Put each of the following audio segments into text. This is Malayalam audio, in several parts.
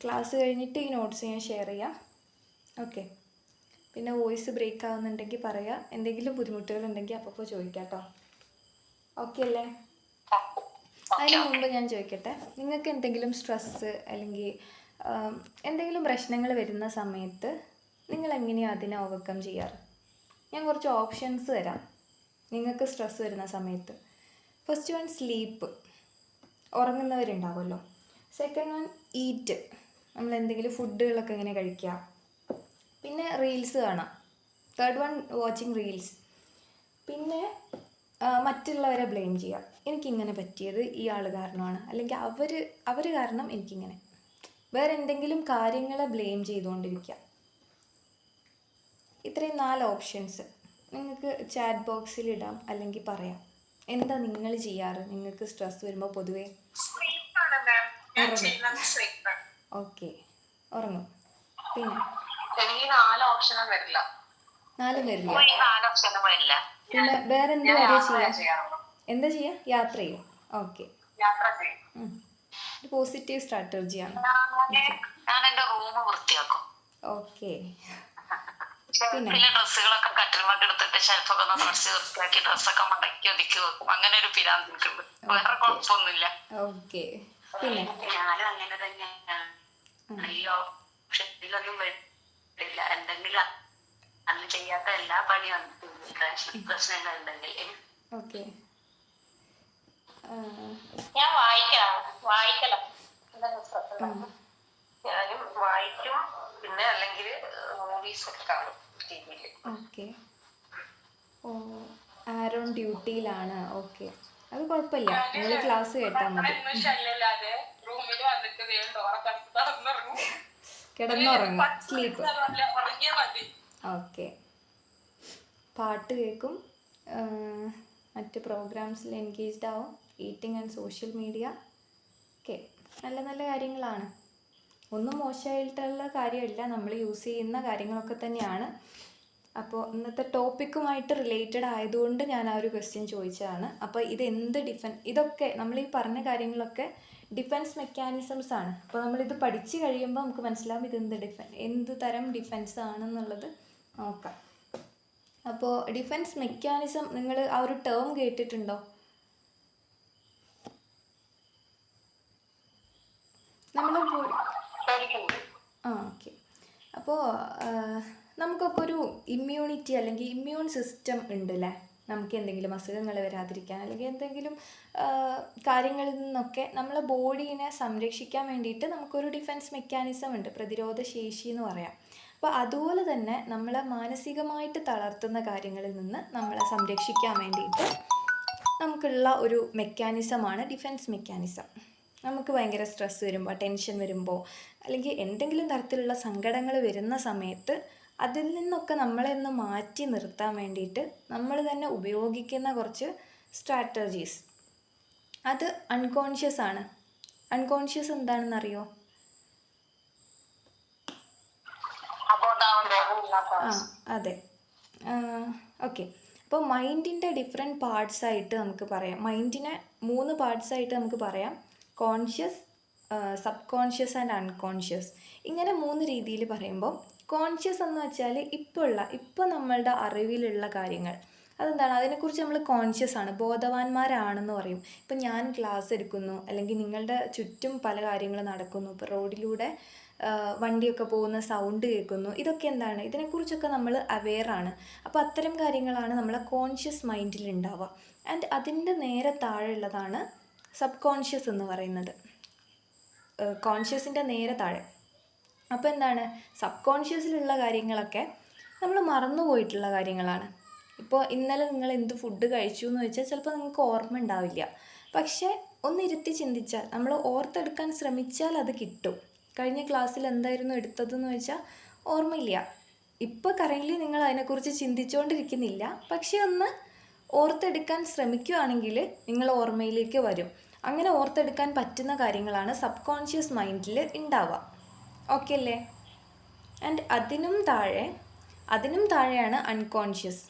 ക്ലാസ് കഴിഞ്ഞിട്ട് ഈ നോട്ട്സ് ഞാൻ ഷെയർ ചെയ്യാം. ഓക്കെ. പിന്നെ വോയിസ് ബ്രേക്ക് ആവുന്നുണ്ടെങ്കിൽ പറയാം. എന്തെങ്കിലും ബുദ്ധിമുട്ടുകളുണ്ടെങ്കിൽ അപ്പോൾ ചോദിക്കാം കേട്ടോ. ഓക്കെ അല്ലേ? അതിന് മുമ്പ് ഞാൻ ചോദിക്കട്ടെ, നിങ്ങൾക്ക് എന്തെങ്കിലും സ്ട്രെസ്സ് അല്ലെങ്കിൽ എന്തെങ്കിലും പ്രശ്നങ്ങൾ വരുന്ന സമയത്ത് നിങ്ങൾ എങ്ങനെയാണ് അതിനെ ഓവർകം ചെയ്യാറ്? ഞാൻ കുറച്ച് ഓപ്ഷൻസ് തരാം നിങ്ങൾക്ക് സ്ട്രെസ്സ് വരുന്ന സമയത്ത്. ഫസ്റ്റ് വൺ സ്ലീപ്പ്, ഉറങ്ങുന്നവരുണ്ടാവുമല്ലോ. സെക്കൻഡ് വൺ ഈറ്റ്, നമ്മൾ എന്തെങ്കിലും ഫുഡുകളൊക്കെ എങ്ങനെ കഴിക്കുക. പിന്നെ റീൽസ് കാണാം. Third one watching reels. പിന്നെ മറ്റുള്ളവരെ ബ്ലെയിം ചെയ്യുക. എനിക്കിങ്ങനെ പറ്റിയത് ഈ ആൾ കാരണമാണ്, അല്ലെങ്കിൽ അവർ കാരണം എനിക്കിങ്ങനെ. വേറെ എന്തെങ്കിലും കാര്യങ്ങളെ ബ്ലെയിം ചെയ്തുകൊണ്ടിരിക്കുക. ഇത്രയും 4 ഓപ്ഷൻസ് നിങ്ങൾക്ക് ചാറ്റ് ബോക്സിൽ ഇടാം, അല്ലെങ്കിൽ പറയാം. എന്താ നിങ്ങൾ ചെയ്യാറ് നിങ്ങൾക്ക് സ്ട്രെസ് വരുമ്പോൾ? പൊതുവേ ഓക്കെ, ഉറങ്ങും. പിന്നെ 4 വരില്ല. പിന്നെ വേറെ എന്ത് കാര്യം ചെയ്യാം? എന്താ ചെയ്യാ? യാത്ര ചെയ്യും. ഓക്കെ, പോസിറ്റീവ് സ്ട്രാറ്റജിയാണ്. ഓക്കെ. പിന്നെ ഡ്രസ്സുകളൊക്കെ കട്ടിൽമൊക്കെ എടുത്തിട്ട് ഷെൽഫൊക്കെ ഒന്ന് തുടച്ച് വൃത്തിയാക്കി ഡ്രസ്സൊക്കെ മടക്കി ഒതുക്കി വെക്കും. അങ്ങനെ ഒരു പിരാന്തിട്ടുണ്ട്, വേറെ കുഴപ്പമൊന്നുമില്ല. ഓക്കെ. പിന്നെ ഞാനും അങ്ങനെ തന്നെയാണ്. അയ്യോ ഷെൽഫിലൊന്നും വരില്ല. എന്തെങ്കിലും അന്ന് ചെയ്യാത്ത എല്ലാ പണിയും പ്രശ്നങ്ങൾ ഉണ്ടെങ്കിൽ. ഓക്കെ. ഞാൻ വായിക്കല ഞാനും വായിക്കും. പിന്നെ അല്ലെങ്കിൽ മൂവീസ് ഒക്കെ കാണും ടിവിയിൽ. ഓക്കെ. ഓ, ആരോൺ ഡ്യൂട്ടിയിലാണ്. ഓക്കെ, അത് കുഴപ്പമില്ല, നിങ്ങൾ ക്ലാസ് കേട്ടാൽ മതി. കിടന്നുറങ്ങും, സ്ലീപ്പ്. ഓക്കെ. പാട്ട് കേൾക്കും, മറ്റ് പ്രോഗ്രാംസിൽ എൻഗേജ്ഡ് ആവും, eating and social media. Okay, നല്ല നല്ല കാര്യങ്ങളാണ്. ഒന്നും മോശമായിട്ടുള്ള കാര്യമില്ല, നമ്മൾ യൂസ് ചെയ്യുന്ന കാര്യങ്ങളൊക്കെ തന്നെയാണ്. അപ്പോൾ ഇന്നത്തെ ടോപ്പിക്കുമായിട്ട് റിലേറ്റഡ് ആയതുകൊണ്ട് ഞാൻ ആ ഒരു ക്വസ്റ്റ്യൻ ചോദിച്ചതാണ്. അപ്പോൾ ഇതൊക്കെ നമ്മൾ ഈ പറഞ്ഞ കാര്യങ്ങളൊക്കെ ഡിഫെൻസ് മെക്കാനിസംസ് ആണ്. അപ്പോൾ നമ്മളിത് പഠിച്ചു കഴിയുമ്പോൾ നമുക്ക് മനസ്സിലാവും എന്ത് തരം ഡിഫെൻസ് ആണെന്നുള്ളത് നോക്കാം. അപ്പോൾ ഡിഫെൻസ് മെക്കാനിസം, നിങ്ങൾ ആ ഒരു ടേം കേട്ടിട്ടുണ്ടോ? ഓക്കെ. അപ്പോൾ നമുക്കൊക്കെ ഒരു ഇമ്മ്യൂണിറ്റി അല്ലെങ്കിൽ ഇമ്മ്യൂൺ സിസ്റ്റം ഉണ്ടല്ലേ. നമുക്ക് എന്തെങ്കിലും അസുഖങ്ങൾ വരാതിരിക്കാൻ അല്ലെങ്കിൽ എന്തെങ്കിലും കാര്യങ്ങളിൽ നിന്നൊക്കെ നമ്മളെ ബോഡീനെ സംരക്ഷിക്കാൻ വേണ്ടിയിട്ട് നമുക്കൊരു ഡിഫെൻസ് മെക്കാനിസം ഉണ്ട്, പ്രതിരോധ ശേഷി എന്ന് പറയാം. അപ്പോൾ അതുപോലെ തന്നെ നമ്മളെ മാനസികമായിട്ട് തളർത്തുന്ന കാര്യങ്ങളിൽ നിന്ന് നമ്മളെ സംരക്ഷിക്കാൻ വേണ്ടിയിട്ട് നമുക്കുള്ള ഒരു മെക്കാനിസമാണ് ഡിഫെൻസ് മെക്കാനിസം. നമുക്ക് ഭയങ്കര സ്ട്രെസ് വരുമ്പോൾ, ടെൻഷൻ വരുമ്പോൾ, അല്ലെങ്കിൽ എന്തെങ്കിലും തരത്തിലുള്ള സങ്കടങ്ങൾ വരുന്ന സമയത്ത് അതിൽ നിന്നൊക്കെ നമ്മളെ ഒന്ന് മാറ്റി നിർത്താൻ വേണ്ടിയിട്ട് നമ്മൾ തന്നെ ഉപയോഗിക്കുന്ന കുറച്ച് സ്ട്രാറ്റജീസ്. അത് അൺകോൺഷ്യസ് ആണ്. അൺകോൺഷ്യസ് എന്താണെന്നറിയോ? അതെ. ഓക്കെ. അപ്പോൾ മൈൻഡിൻ്റെ ഡിഫറെൻറ്റ് പാർട്സായിട്ട് നമുക്ക് പറയാം. മൈൻഡിനെ 3 പാർട്സായിട്ട് നമുക്ക് പറയാം: conscious, sub conscious and unconscious. ഇങ്ങനെ 3 രീതിയിൽ പറയുമ്പോൾ, കോൺഷ്യസ് എന്ന് വെച്ചാൽ ഇപ്പോൾ നമ്മളുടെ അറിവിലുള്ള കാര്യങ്ങൾ. അതെന്താണ്? അതിനെക്കുറിച്ച് നമ്മൾ കോൺഷ്യസ് ആണ്, ബോധവാന്മാരാണെന്ന് പറയും. ഇപ്പം ഞാൻ ക്ലാസ് എടുക്കുന്നു, അല്ലെങ്കിൽ നിങ്ങളുടെ ചുറ്റും പല കാര്യങ്ങൾ നടക്കുന്നു, ഇപ്പോൾ റോഡിലൂടെ വണ്ടിയൊക്കെ പോകുന്ന സൗണ്ട് കേൾക്കുന്നു. ഇതൊക്കെ എന്താണ്? ഇതിനെക്കുറിച്ചൊക്കെ നമ്മൾ അവെയറാണ്. അപ്പോൾ അത്തരം കാര്യങ്ങളാണ് നമ്മളെ കോൺഷ്യസ് മൈൻഡിൽ ഉണ്ടാവുക. ആൻഡ് അതിൻ്റെ നേരെ താഴെയുള്ളതാണ് സബ് കോൺഷ്യസ് എന്ന് പറയുന്നത്, കോൺഷ്യസിൻ്റെ നേരെ താഴെ. അപ്പോൾ എന്താണ്? സബ് കോൺഷ്യസിലുള്ള കാര്യങ്ങളൊക്കെ നമ്മൾ മറന്നുപോയിട്ടുള്ള കാര്യങ്ങളാണ്. ഇപ്പോൾ ഇന്നലെ നിങ്ങൾ എന്ത് ഫുഡ് കഴിച്ചു എന്ന് വെച്ചാൽ ചിലപ്പോൾ നിങ്ങൾക്ക് ഓർമ്മ ഉണ്ടാവില്ല. പക്ഷേ ഒന്നിരുത്തി ചിന്തിച്ചാൽ, നമ്മൾ ഓർത്തെടുക്കാൻ ശ്രമിച്ചാൽ അത് കിട്ടും. കഴിഞ്ഞ ക്ലാസ്സിൽ എന്തായിരുന്നു എടുത്തതെന്ന് വെച്ചാൽ ഓർമ്മയില്ല. ഇപ്പോൾ കറൻ്റ്ലി നിങ്ങൾ അതിനെക്കുറിച്ച് ചിന്തിച്ചുകൊണ്ടിരിക്കുന്നില്ല. പക്ഷേ ഒന്ന് ഓർത്തെടുക്കാൻ ശ്രമിക്കുകയാണെങ്കിൽ നിങ്ങൾ ഓർമ്മയിലേക്ക് വരും. അങ്ങനെ ഓർത്തെടുക്കാൻ പറ്റുന്ന കാര്യങ്ങളാണ് സബ് കോൺഷ്യസ് മൈൻഡിൽ ഉണ്ടാവുക. ഓക്കെ അല്ലേ? ആൻഡ് അതിനും താഴെയാണ് അൺകോൺഷ്യസ്.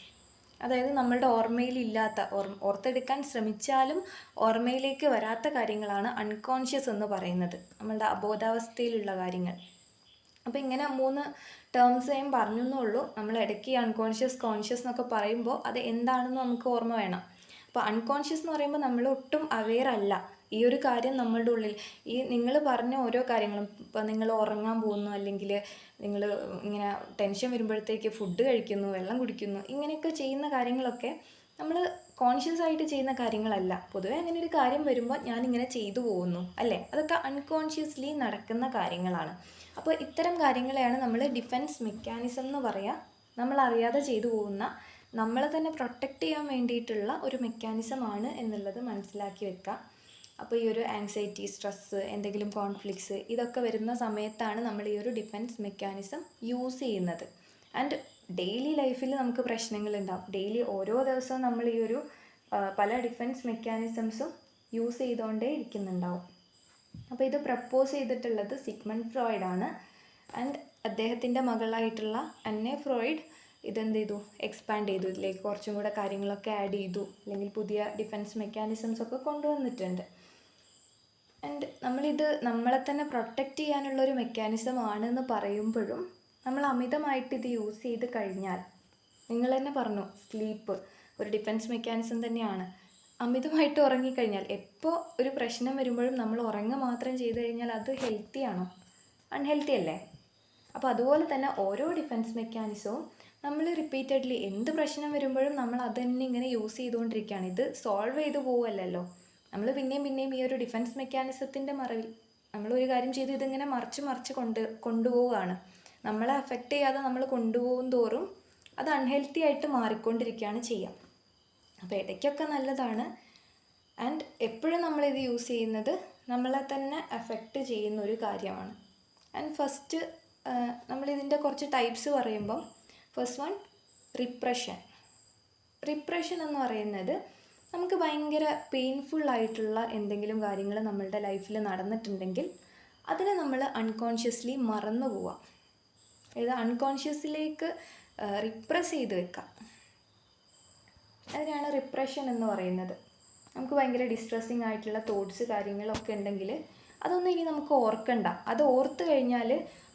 അതായത് നമ്മളുടെ ഓർമ്മയിലില്ലാത്ത ഓർത്തെടുക്കാൻ ശ്രമിച്ചാലും ഓർമ്മയിലേക്ക് വരാത്ത കാര്യങ്ങളാണ് അൺകോൺഷ്യസ് എന്ന് പറയുന്നത്, നമ്മളുടെ അബോധാവസ്ഥയിലുള്ള കാര്യങ്ങൾ. അപ്പോൾ ഇങ്ങനെ 3 ടേംസ് ഞാൻ പറഞ്ഞു എന്നുള്ളൂ. നമ്മൾ ഇടയ്ക്ക് അൺകോൺഷ്യസ് കോൺഷ്യസ് എന്നൊക്കെ പറയുമ്പോൾ അത് എന്താണെന്ന് നമുക്ക് ഓർമ്മ വേണം. അപ്പോൾ അൺകോൺഷ്യസ് എന്ന് പറയുമ്പോൾ നമ്മൾ ഒട്ടും അവെയർ അല്ല ഈ ഒരു കാര്യം നമ്മളുടെ ഉള്ളിൽ. ഈ നിങ്ങൾ പറഞ്ഞ ഓരോ കാര്യങ്ങളും, ഇപ്പോൾ നിങ്ങൾ ഉറങ്ങാൻ പോകുന്നു, അല്ലെങ്കിൽ നിങ്ങൾ ഇങ്ങനെ ടെൻഷൻ വരുമ്പോഴത്തേക്ക് ഫുഡ് കഴിക്കുന്നു, വെള്ളം കുടിക്കുന്നു, ഇങ്ങനെയൊക്കെ ചെയ്യുന്ന കാര്യങ്ങളൊക്കെ നമ്മൾ കോൺഷ്യസ് ആയിട്ട് ചെയ്യുന്ന കാര്യങ്ങളല്ല. പൊതുവേ അങ്ങനെ ഒരു കാര്യം വരുമ്പോൾ ഞാനിങ്ങനെ ചെയ്തു പോകുന്നു അല്ലേ, അതൊക്കെ അൺകോൺഷ്യസ്ലി നടക്കുന്ന കാര്യങ്ങളാണ്. അപ്പോൾ ഇത്തരം കാര്യങ്ങളെയാണ് നമ്മൾ ഡിഫെൻസ് മെക്കാനിസം എന്ന് പറയുക. നമ്മൾ അറിയാതെ ചെയ്തു പോകുന്ന, നമ്മളെ തന്നെ പ്രൊട്ടക്റ്റ് ചെയ്യാൻ വേണ്ടിയിട്ടുള്ള ഒരു മെക്കാനിസമാണ് എന്നുള്ളത് മനസ്സിലാക്കി വെക്കുക. അപ്പോൾ ഈ ഒരു ആങ്സൈറ്റി, സ്ട്രെസ്സ്, എന്തെങ്കിലും കോൺഫ്ലിക്ട്സ് ഇതൊക്കെ വരുന്ന സമയത്താണ് നമ്മൾ ഈ ഒരു ഡിഫെൻസ് മെക്കാനിസം യൂസ് ചെയ്യുന്നത്. ആൻഡ് ഡെയിലി ലൈഫിൽ നമുക്ക് പ്രശ്നങ്ങളുണ്ടാവും. ഡെയിലി ഓരോ ദിവസവും നമ്മൾ ഈ ഒരു പല ഡിഫെൻസ് മെക്കാനിസംസും യൂസ് ചെയ്തുകൊണ്ടേ ഇരിക്കുന്നുണ്ടാവും. അപ്പോൾ ഇത് പ്രപ്പോസ് ചെയ്തിട്ടുള്ളത് സിഗ്മണ്ട് ഫ്രോയിഡ് ആണ്. ആൻഡ് അദ്ദേഹത്തിൻ്റെ മകളായിട്ടുള്ള അന്നെ ഫ്രോയിഡ് ഇതെന്ത് ചെയ്തു, എക്സ്പാൻഡ് ചെയ്തു, ഇതിലേക്ക് കുറച്ചും കൂടെ കാര്യങ്ങളൊക്കെ ആഡ് ചെയ്തു, അല്ലെങ്കിൽ പുതിയ ഡിഫെൻസ് മെക്കാനിസംസ് ഒക്കെ കൊണ്ടുവന്നിട്ടുണ്ട്. ആൻഡ് നമ്മളിത് നമ്മളെ തന്നെ പ്രൊട്ടക്റ്റ് ചെയ്യാനുള്ളൊരു മെക്കാനിസം ആണെന്ന് പറയുമ്പോഴും നമ്മൾ അമിതമായിട്ട് ഇത് യൂസ് ചെയ്ത് കഴിഞ്ഞാൽ, നിങ്ങൾ തന്നെ പറഞ്ഞു സ്ലീപ്പ് ഒരു ഡിഫെൻസ് മെക്കാനിസം തന്നെയാണ്. അമിതമായിട്ട് ഉറങ്ങിക്കഴിഞ്ഞാൽ, എപ്പോൾ ഒരു പ്രശ്നം വരുമ്പോഴും നമ്മൾ ഉറങ്ങുക മാത്രം ചെയ്തു കഴിഞ്ഞാൽ അത് ഹെൽത്തി ആണോ? അൺഹെൽത്തി അല്ലേ? അപ്പോൾ അതുപോലെ തന്നെ ഓരോ ഡിഫെൻസ് മെക്കാനിസവും നമ്മൾ റിപ്പീറ്റഡ്ലി എന്ത് പ്രശ്നം വരുമ്പോഴും നമ്മൾ അത് തന്നെ ഇങ്ങനെ യൂസ് ചെയ്തുകൊണ്ടിരിക്കുകയാണ്. ഇത് സോൾവ് ചെയ്തു പോവല്ലല്ലോ. നമ്മൾ പിന്നെയും ഈ ഒരു ഡിഫെൻസ് മെക്കാനിസത്തിൻ്റെ മറവിൽ നമ്മളൊരു കാര്യം ചെയ്ത് ഇതിങ്ങനെ മറിച്ച് കൊണ്ടുപോവുകയാണ്. നമ്മളെ അഫക്റ്റ് ചെയ്യാതെ നമ്മൾ കൊണ്ടുപോകും തോറും അത് അൺഹെൽത്തി ആയിട്ട് മാറിക്കൊണ്ടിരിക്കുകയാണ് ചെയ്യുക. അപ്പോൾ ഇടയ്ക്കൊക്കെ നല്ലതാണ്. ആൻഡ് എപ്പോഴും നമ്മളിത് യൂസ് ചെയ്യുന്നത് നമ്മളെ തന്നെ അഫക്റ്റ് ചെയ്യുന്ന ഒരു കാര്യമാണ്. ആൻഡ് ഫസ്റ്റ് നമ്മളിതിൻ്റെ കുറച്ച് ടൈപ്സ് പറയുമ്പം, ഫസ്റ്റ് വൺ റിപ്രഷൻ എന്ന് പറയുന്നത് നമുക്ക് ഭയങ്കര പെയിൻഫുള്ളായിട്ടുള്ള എന്തെങ്കിലും കാര്യങ്ങൾ നമ്മളുടെ ലൈഫിൽ നടന്നിട്ടുണ്ടെങ്കിൽ അതിനെ നമ്മൾ അൺകോൺഷ്യസ്ലി മറന്നു പോവാം. അതായത് അൺകോൺഷ്യസിലേക്ക് റിപ്രസ് ചെയ്ത് വെക്കാം. അതിനാണ് റിപ്രഷൻ എന്ന് പറയുന്നത്. നമുക്ക് ഭയങ്കര ഡിസ്ട്രെസ്സിങ് ആയിട്ടുള്ള തോട്ട്സ് കാര്യങ്ങളൊക്കെ ഉണ്ടെങ്കിൽ അതൊന്നും ഇനി നമുക്ക് ഓർക്കണ്ട. അത് ഓർത്ത് കഴിഞ്ഞാൽ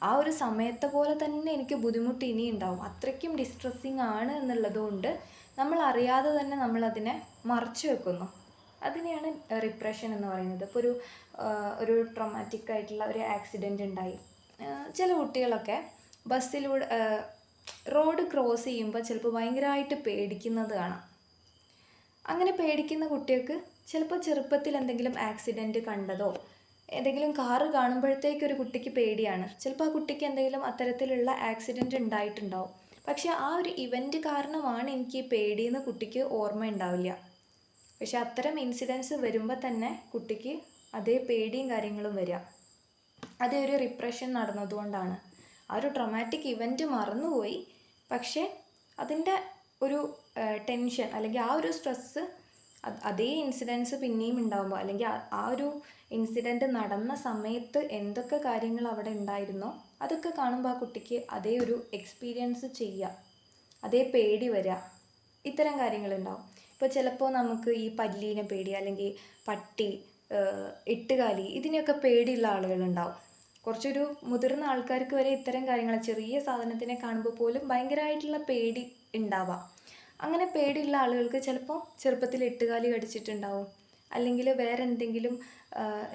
ആ ഒരു സമയത്തെ പോലെ തന്നെ എനിക്ക് ബുദ്ധിമുട്ട് ഇനി ഉണ്ടാവും. അത്രയ്ക്കും ഡിസ്ട്രെസ്സിങ് ആണ് എന്നുള്ളതുകൊണ്ട് നമ്മൾ അറിയാതെ തന്നെ നമ്മളതിനെ മറച്ചു വെക്കുന്നു. അതിനെയാണ് റിപ്രഷൻ എന്ന് പറയുന്നത്. ഇപ്പോൾ ഒരു ട്രോമാറ്റിക് ആയിട്ടുള്ള ഒരു ആക്സിഡൻറ്റ് ഉണ്ടായി. ചില കുട്ടികളൊക്കെ ബസ്സിലൂടെ റോഡ് ക്രോസ് ചെയ്യുമ്പോൾ ചിലപ്പോൾ ഭയങ്കരമായിട്ട് പേടിക്കുന്നത് കാണാം. അങ്ങനെ പേടിക്കുന്ന കുട്ടികൾക്ക് ചിലപ്പോൾ ചെറുപ്പത്തിൽ എന്തെങ്കിലും ആക്സിഡൻറ്റ് കണ്ടതോ, എന്തെങ്കിലും കാറ് കാണുമ്പോഴത്തേക്കൊരു കുട്ടിക്ക് പേടിയാണ്. ചിലപ്പോൾ ആ കുട്ടിക്ക് എന്തെങ്കിലും അത്തരത്തിലുള്ള ആക്സിഡൻറ്റ് ഉണ്ടായിട്ടുണ്ടാവും. പക്ഷേ ആ ഒരു ഇവൻ്റ് കാരണമാണ് എനിക്ക് ഈ പേടിയെന്ന് കുട്ടിക്ക് ഓർമ്മ ഉണ്ടാവില്ല. പക്ഷെ അത്തരം ഇൻസിഡൻസ് വരുമ്പോൾ തന്നെ കുട്ടിക്ക് അതേ പേടിയും കാര്യങ്ങളും വരിക. അതേ ഒരു റിപ്രഷൻ നടന്നതുകൊണ്ടാണ്. ആ ഒരു ട്രോമാറ്റിക് ഇവൻറ്റ് മറന്നുപോയി, പക്ഷേ അതിൻ്റെ ഒരു ടെൻഷൻ അല്ലെങ്കിൽ ആ ഒരു സ്ട്രെസ്സ് അതേ ഇൻസിഡൻസ് പിന്നെയും ഉണ്ടാകുമ്പോൾ, അല്ലെങ്കിൽ ആ ഒരു ഇൻസിഡൻറ്റ് നടന്ന സമയത്ത് എന്തൊക്കെ കാര്യങ്ങൾ അവിടെ ഉണ്ടായിരുന്നോ അതൊക്കെ കാണുമ്പോൾ ആ കുട്ടിക്ക് അതേ ഒരു എക്സ്പീരിയൻസ് ചെയ്യുക, അതേ പേടി വരിക, ഇത്തരം കാര്യങ്ങളുണ്ടാവും. ഇപ്പോൾ ചിലപ്പോൾ നമുക്ക് ഈ പല്ലീനെ പേടി, അല്ലെങ്കിൽ പട്ടി, എട്ടുകാലി, ഇതിനെയൊക്കെ പേടിയുള്ള ആളുകളുണ്ടാവും. കുറച്ചൊരു മുതിർന്ന ആൾക്കാർക്ക് വരെ ഇത്തരം കാര്യങ്ങൾ, ചെറിയ സാധനത്തിനെ കാണുമ്പോൾ പോലും ഭയങ്കരമായിട്ടുള്ള പേടി ഉണ്ടാവാം. അങ്ങനെ പേടിയുള്ള ആളുകൾക്ക് ചിലപ്പോൾ ചെറുപ്പത്തിൽ എട്ടുകാലി കടിച്ചിട്ടുണ്ടാവും, അല്ലെങ്കിൽ വേറെ എന്തെങ്കിലും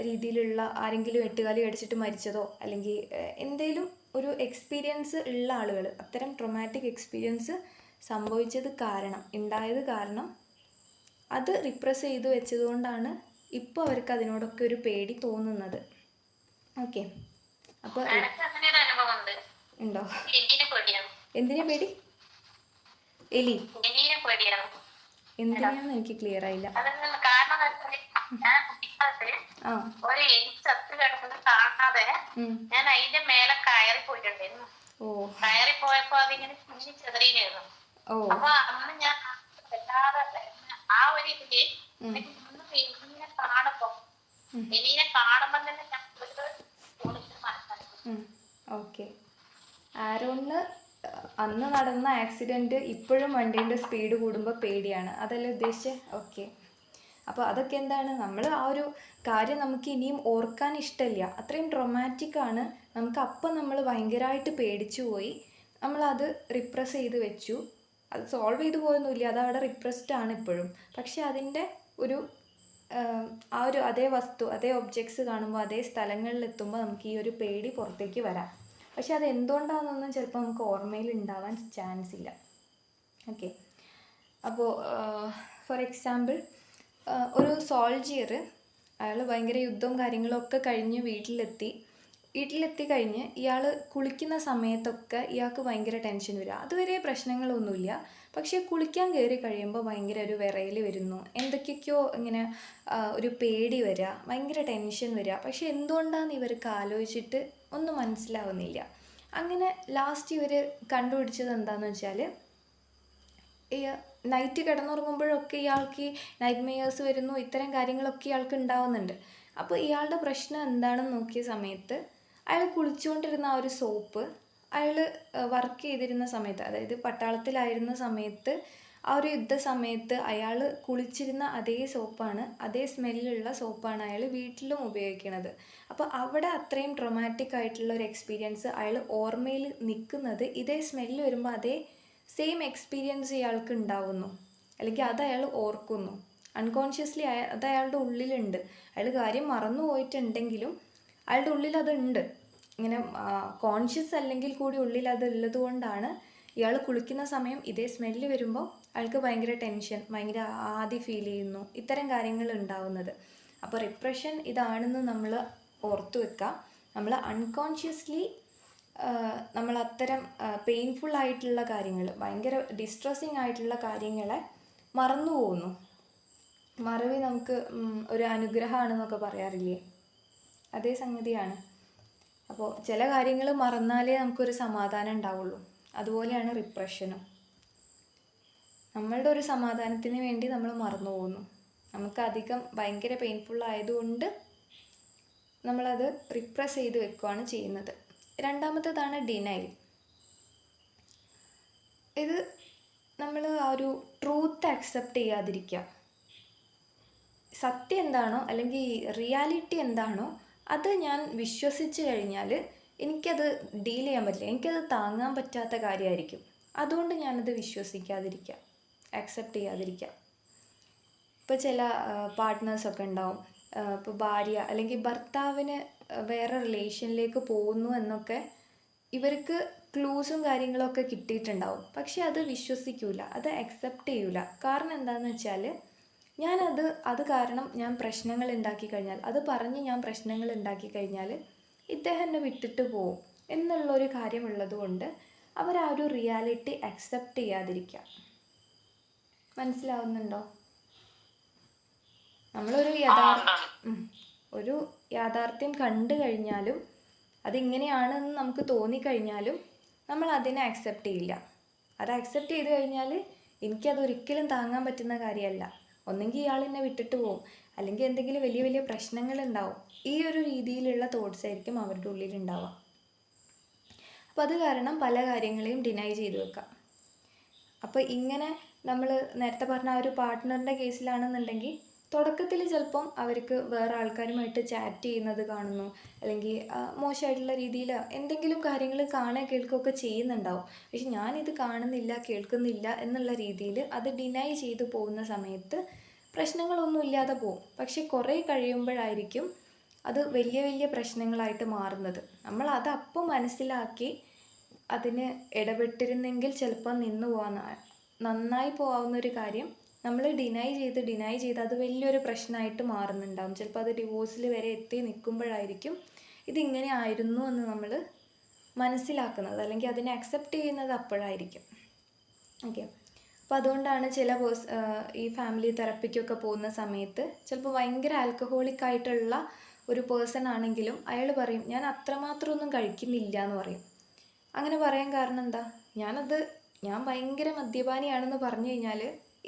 രീതിയിലുള്ള ആരെങ്കിലും എട്ടുകാലി കടിച്ചിട്ട് മരിച്ചതോ, അല്ലെങ്കിൽ എന്തെങ്കിലും ഒരു എക്സ്പീരിയൻസ് ഉള്ള ആളുകൾ, അത്തരം ട്രോമാറ്റിക് എക്സ്പീരിയൻസ് ഉണ്ടായത് കാരണം അത് റിപ്രസ് ചെയ്ത് വെച്ചതുകൊണ്ടാണ് ഇപ്പോൾ അവർക്ക് അതിനോടൊക്കെ ഒരു പേടി തോന്നുന്നത്. ഓക്കെ, അപ്പോൾ ഉണ്ടോ? എന്തിനാ പേടി? എലി എന്തിനാന്ന് എനിക്ക് ക്ലിയർ ആയില്ല. ഞാൻ അതിന്റെ മേലെ കയറി പോയിട്ടുണ്ടായിരുന്നു. കയറി പോയപ്പോ അതിങ്ങനെ കുഞ്ഞി ചെതറിയിരുന്നു. അപ്പൊ അന്ന് ഞാൻ ആ ഒരു ഇതില് എലിനെ കാണുമ്പോ തന്നെ ഞാൻ ഓക്കെ, ആരോണിന് അന്ന് നടന്ന ആക്സിഡൻറ്റ് ഇപ്പോഴും വണ്ടീൻ്റെ സ്പീഡ് കൂടുമ്പോൾ പേടിയാണ്, അതല്ലേ ഉദ്ദേശിച്ചത്? ഓക്കെ. അപ്പോൾ അതൊക്കെ എന്താണ്, നമ്മൾ ആ ഒരു കാര്യം നമുക്ക് ഇനിയും ഓർക്കാൻ ഇഷ്ടമില്ല, അത്രയും ട്രൊമാറ്റിക്കാണ്. നമുക്ക് അപ്പം നമ്മൾ ഭയങ്കരമായിട്ട് പേടിച്ചു പോയി, നമ്മളത് റിപ്രസ് ചെയ്ത് വെച്ചു. അത് സോൾവ് ചെയ്തു പോയൊന്നുമില്ല, അതവിടെ റിപ്രസ്ഡ് ആണ് ഇപ്പോഴും. പക്ഷെ അതിൻ്റെ ഒരു ആ ഒരു അതേ വസ്തു, അതേ ഒബ്ജക്ട്സ് കാണുമ്പോൾ, അതേ സ്ഥലങ്ങളിലെത്തുമ്പോൾ നമുക്ക് ഈ ഒരു പേടി പുറത്തേക്ക് വരാം. പക്ഷെ അത് എന്തുകൊണ്ടാണെന്നൊന്നും ചിലപ്പോൾ നമുക്ക് ഓർമ്മയിൽ ഉണ്ടാവാൻ ചാൻസ് ഇല്ല. ഓക്കെ. അപ്പോൾ ഫോർ എക്സാമ്പിൾ, ഒരു സോൾജിയർ, അയാൾ ഭയങ്കര യുദ്ധവും കാര്യങ്ങളൊക്കെ കഴിഞ്ഞ് വീട്ടിലെത്തി കഴിഞ്ഞ് ഇയാൾ കുളിക്കുന്ന സമയത്തൊക്കെ ഇയാൾക്ക് ഭയങ്കര ടെൻഷൻ വരിക. അതുവരെ പ്രശ്നങ്ങളൊന്നുമില്ല, പക്ഷേ കുളിക്കാൻ കയറി കഴിയുമ്പോൾ ഭയങ്കര ഒരു വിറയൽ വരുന്നു, എന്തൊക്കെയൊക്കെയോ ഇങ്ങനെ ഒരു പേടി വരിക, ഭയങ്കര ടെൻഷൻ വരിക. പക്ഷെ എന്തുകൊണ്ടാണെന്ന് ഇവർക്ക് ആലോചിച്ചിട്ട് ഒന്നും മനസ്സിലാവുന്നില്ല. അങ്ങനെ ലാസ്റ്റ് ഇവർ കണ്ടുപിടിച്ചത് എന്താണെന്ന് വെച്ചാൽ, ഈ നൈറ്റ് കിടന്നുറങ്ങുമ്പോഴൊക്കെ ഇയാൾക്ക് നൈറ്റ് മെയേഴ്സ് വരുന്നു, ഇത്തരം കാര്യങ്ങളൊക്കെ ഇയാൾക്ക് ഉണ്ടാവുന്നുണ്ട്. അപ്പോൾ ഇയാളുടെ പ്രശ്നം എന്താണെന്ന് നോക്കിയ സമയത്ത്, അയാൾ കുളിച്ചുകൊണ്ടിരുന്ന ആ ഒരു സോപ്പ്, അയാൾ വർക്ക് ചെയ്തിരുന്ന സമയത്ത്, അതായത് പട്ടാളത്തിലായിരുന്ന സമയത്ത്, ആ ഒരു യുദ്ധ സമയത്ത് അയാൾ കുളിച്ചിരുന്ന അതേ സോപ്പാണ്, അതേ സ്മെല്ലുള്ള സോപ്പാണ് അയാൾ വീട്ടിലും ഉപയോഗിക്കുന്നത്. അപ്പോൾ അവിടെ അത്രയും ട്രൊമാറ്റിക് ആയിട്ടുള്ള ഒരു എക്സ്പീരിയൻസ് അയാൾ ഓർമ്മയിൽ നിൽക്കുന്നത്, ഇതേ സ്മെല്ല് വരുമ്പോൾ അതേ സെയിം എക്സ്പീരിയൻസ് ഇയാൾക്ക് ഉണ്ടാവുന്നു, അല്ലെങ്കിൽ അത് അയാൾ ഓർക്കുന്നു. അൺകോൺഷ്യസ്ലി അത് അയാളുടെ ഉള്ളിലുണ്ട്. അയാൾ കാര്യം മറന്നു പോയിട്ടുണ്ടെങ്കിലും അയാളുടെ ഉള്ളിൽ അതുണ്ട്. ഇങ്ങനെ കോൺഷ്യസ് അല്ലെങ്കിൽ കൂടി ഉള്ളിൽ അത് ഉള്ളത് കൊണ്ടാണ് ഇയാൾ കുളിക്കുന്ന സമയം ഇതേ സ്മെല്ല് വരുമ്പോൾ അയാൾക്ക് ഭയങ്കര ടെൻഷൻ, ഭയങ്കര ആദി ഫീൽ ചെയ്യുന്നു, ഇത്തരം കാര്യങ്ങൾ ഉണ്ടാവുന്നത്. അപ്പോൾ റിപ്രഷൻ ഇതാണെന്ന് നമ്മൾ ഓർത്തു വെക്കുക. നമ്മൾ അൺകോൺഷ്യസ്ലി നമ്മൾ അത്തരം പെയിൻഫുൾ ആയിട്ടുള്ള കാര്യങ്ങൾ, ഭയങ്കര ഡിസ്ട്രസ്സിങ് ആയിട്ടുള്ള കാര്യങ്ങളെ മറന്നു പോകുന്നു. മറവി നമുക്ക് ഒരു അനുഗ്രഹമാണെന്നൊക്കെ പറയാറില്ലേ, അതേ സംഗതിയാണ്. അപ്പോൾ ചില കാര്യങ്ങൾ മറന്നാലേ നമുക്കൊരു സമാധാനം ഉണ്ടാവുള്ളൂ. അതുപോലെയാണ് റിപ്രഷനും. നമ്മളുടെ ഒരു സമാധാനത്തിന് വേണ്ടി നമ്മൾ മറന്നു പോകുന്നു. നമുക്കധികം ഭയങ്കര പെയിൻഫുൾ ആയതുകൊണ്ട് നമ്മളത് റിപ്രസ് ചെയ്ത് വെക്കുകയാണ് ചെയ്യുന്നത്. രണ്ടാമത്തേതാണ് ഡിനൈൽ. ഇത് നമ്മൾ ആ ഒരു ട്രൂത്ത് അക്സെപ്റ്റ് ചെയ്യാതിരിക്കുക. സത്യം എന്താണോ അല്ലെങ്കിൽ റിയാലിറ്റി എന്താണോ അത് ഞാൻ വിശ്വസിച്ച് കഴിഞ്ഞാൽ എനിക്കത് ഡീൽ ചെയ്യാൻ പറ്റില്ല, എനിക്കത് താങ്ങാൻ പറ്റാത്ത കാര്യമായിരിക്കും. അതുകൊണ്ട് ഞാനത് വിശ്വസിക്കാതിരിക്കുക, അക്സെപ്റ്റ് ചെയ്യാതിരിക്കുക. ഇപ്പോൾ ചില പാർട്ട്നേഴ്സൊക്കെ ഉണ്ടാവും, ഇപ്പോൾ ഭാര്യ അല്ലെങ്കിൽ ഭർത്താവിന് വേറെ റിലേഷനിലേക്ക് പോകുന്നു എന്നൊക്കെ ഇവർക്ക് ക്ലൂസും കാര്യങ്ങളൊക്കെ കിട്ടിയിട്ടുണ്ടാവും. പക്ഷെ അത് വിശ്വസിക്കൂല, അത് അക്സെപ്റ്റ് ചെയ്യൂല. കാരണം എന്താണെന്ന് വെച്ചാൽ, അത് കാരണം ഞാൻ പ്രശ്നങ്ങൾ ഉണ്ടാക്കി കഴിഞ്ഞാൽ, അത് പറഞ്ഞ് ഞാൻ പ്രശ്നങ്ങൾ ഉണ്ടാക്കി കഴിഞ്ഞാൽ ഇദ്ദേഹം എന്നെ വിട്ടിട്ട് പോവും എന്നുള്ളൊരു കാര്യമുള്ളത് കൊണ്ട് അവർ ആ ഒരു റിയാലിറ്റി അക്സെപ്റ്റ് ചെയ്യാതിരിക്കുക. മനസ്സിലാവുന്നുണ്ടോ? നമ്മളൊരു ഒരു യാഥാർത്ഥ്യം കണ്ടു കഴിഞ്ഞാലും അതിങ്ങനെയാണെന്ന് നമുക്ക് തോന്നിക്കഴിഞ്ഞാലും നമ്മൾ അതിനെ അക്സെപ്റ്റ് ചെയ്യില്ല. അത് അക്സെപ്റ്റ് ചെയ്ത് കഴിഞ്ഞാൽ എനിക്കതൊരിക്കലും താങ്ങാൻ പറ്റുന്ന കാര്യമല്ല. ഒന്നെങ്കിൽ ഇയാൾ എന്നെ വിട്ടിട്ട് പോകും, അല്ലെങ്കിൽ എന്തെങ്കിലും വലിയ വലിയ പ്രശ്നങ്ങളുണ്ടാവും. ഈ ഒരു രീതിയിലുള്ള തോട്ട്സ് ആയിരിക്കും അവരുടെ ഉള്ളിലുണ്ടാവുക. അപ്പോൾ അത് കാരണം പല കാര്യങ്ങളെയും ഡിനൈ ചെയ്ത് വെക്കാം. അപ്പോൾ ഇങ്ങനെ നമ്മൾ നേരത്തെ പറഞ്ഞ ആ ഒരു പാർട്ട്ണറിൻ്റെ കേസിലാണെന്നുണ്ടെങ്കിൽ തുടക്കത്തിൽ ചിലപ്പം അവർക്ക് വേറെ ആൾക്കാരുമായിട്ട് ചാറ്റ് ചെയ്യുന്നത് കാണുന്നു, അല്ലെങ്കിൽ മോശമായിട്ടുള്ള രീതിയിൽ എന്തെങ്കിലും കാര്യങ്ങൾ കാണുക കേൾക്കുകയൊക്കെ ചെയ്യുന്നുണ്ടാവും. പക്ഷെ ഞാനിത് കാണുന്നില്ല കേൾക്കുന്നില്ല എന്നുള്ള രീതിയിൽ അത് ഡിനൈ ചെയ്തു പോകുന്ന സമയത്ത് പ്രശ്നങ്ങളൊന്നും ഇല്ലാതെ പോകും. പക്ഷെ കുറേ കഴിയുമ്പോഴായിരിക്കും അത് വലിയ വലിയ പ്രശ്നങ്ങളായിട്ട് മാറുന്നത്. നമ്മൾ അതപ്പം മനസ്സിലാക്കി അതിന് ഇടപെട്ടിരുന്നെങ്കിൽ ചിലപ്പോൾ നന്നായി പോകാവുന്നൊരു കാര്യം നമ്മൾ ഡിനൈ ചെയ്ത് അത് വലിയൊരു പ്രശ്നമായിട്ട് മാറുന്നുണ്ടാവും. ചിലപ്പോൾ അത് ഡിവോഴ്സിൽ വരെ എത്തി നിൽക്കുമ്പോഴായിരിക്കും ഇതിങ്ങനെ ആയിരുന്നു എന്ന് നമ്മൾ മനസ്സിലാക്കുന്നത്, അല്ലെങ്കിൽ അതിനെ അക്സെപ്റ്റ് ചെയ്യുന്നത് അപ്പോഴായിരിക്കും. ഓക്കെ. അപ്പോൾ അതുകൊണ്ടാണ് ഈ ഫാമിലി തെറപ്പിക്കൊക്കെ പോകുന്ന സമയത്ത് ചിലപ്പോൾ ഭയങ്കര ആൽക്കഹോളിക് ആയിട്ടുള്ള ഒരു പേഴ്സൺ ആണെങ്കിലും അയാൾ പറയും, ഞാൻ അത്രമാത്രം ഒന്നും കഴിക്കുന്നില്ല എന്ന് പറയും. അങ്ങനെ പറയാൻ കാരണം എന്താ? ഞാൻ ഭയങ്കര മദ്യപാനിയാണെന്ന് പറഞ്ഞു കഴിഞ്ഞാൽ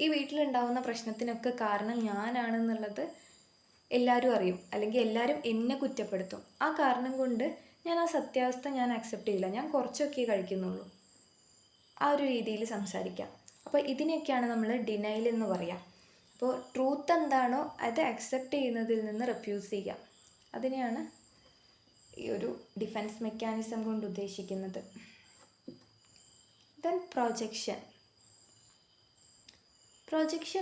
ഈ വീട്ടിലുണ്ടാവുന്ന പ്രശ്നത്തിനൊക്കെ കാരണം ഞാനാണെന്നുള്ളത് എല്ലാവരും അറിയും, അല്ലെങ്കിൽ എല്ലാവരും എന്നെ കുറ്റപ്പെടുത്തും. ആ കാരണം കൊണ്ട് ഞാൻ ആ സത്യാവസ്ഥ അക്സെപ്റ്റ് ചെയ്യില്ല, ഞാൻ കുറച്ചൊക്കെ കഴിക്കുന്നുള്ളൂ. ആ ഒരു രീതിയിൽ സംസാരിക്കാം. അപ്പോൾ ഇതിനെയൊക്കെയാണ് നമ്മൾ ഡിനൈൽ എന്ന് പറയാം. അപ്പോൾ ട്രൂത്ത് എന്താണോ അത് അക്സെപ്റ്റ് ചെയ്യുന്നതിൽ നിന്ന് റെഫ്യൂസ് ചെയ്യാം. അതിനെയാണ് ഈ ഒരു ഡിഫെൻസ് മെക്കാനിസം കൊണ്ട് ഉദ്ദേശിക്കുന്നത്. ദെൻ പ്രൊജക്ഷൻ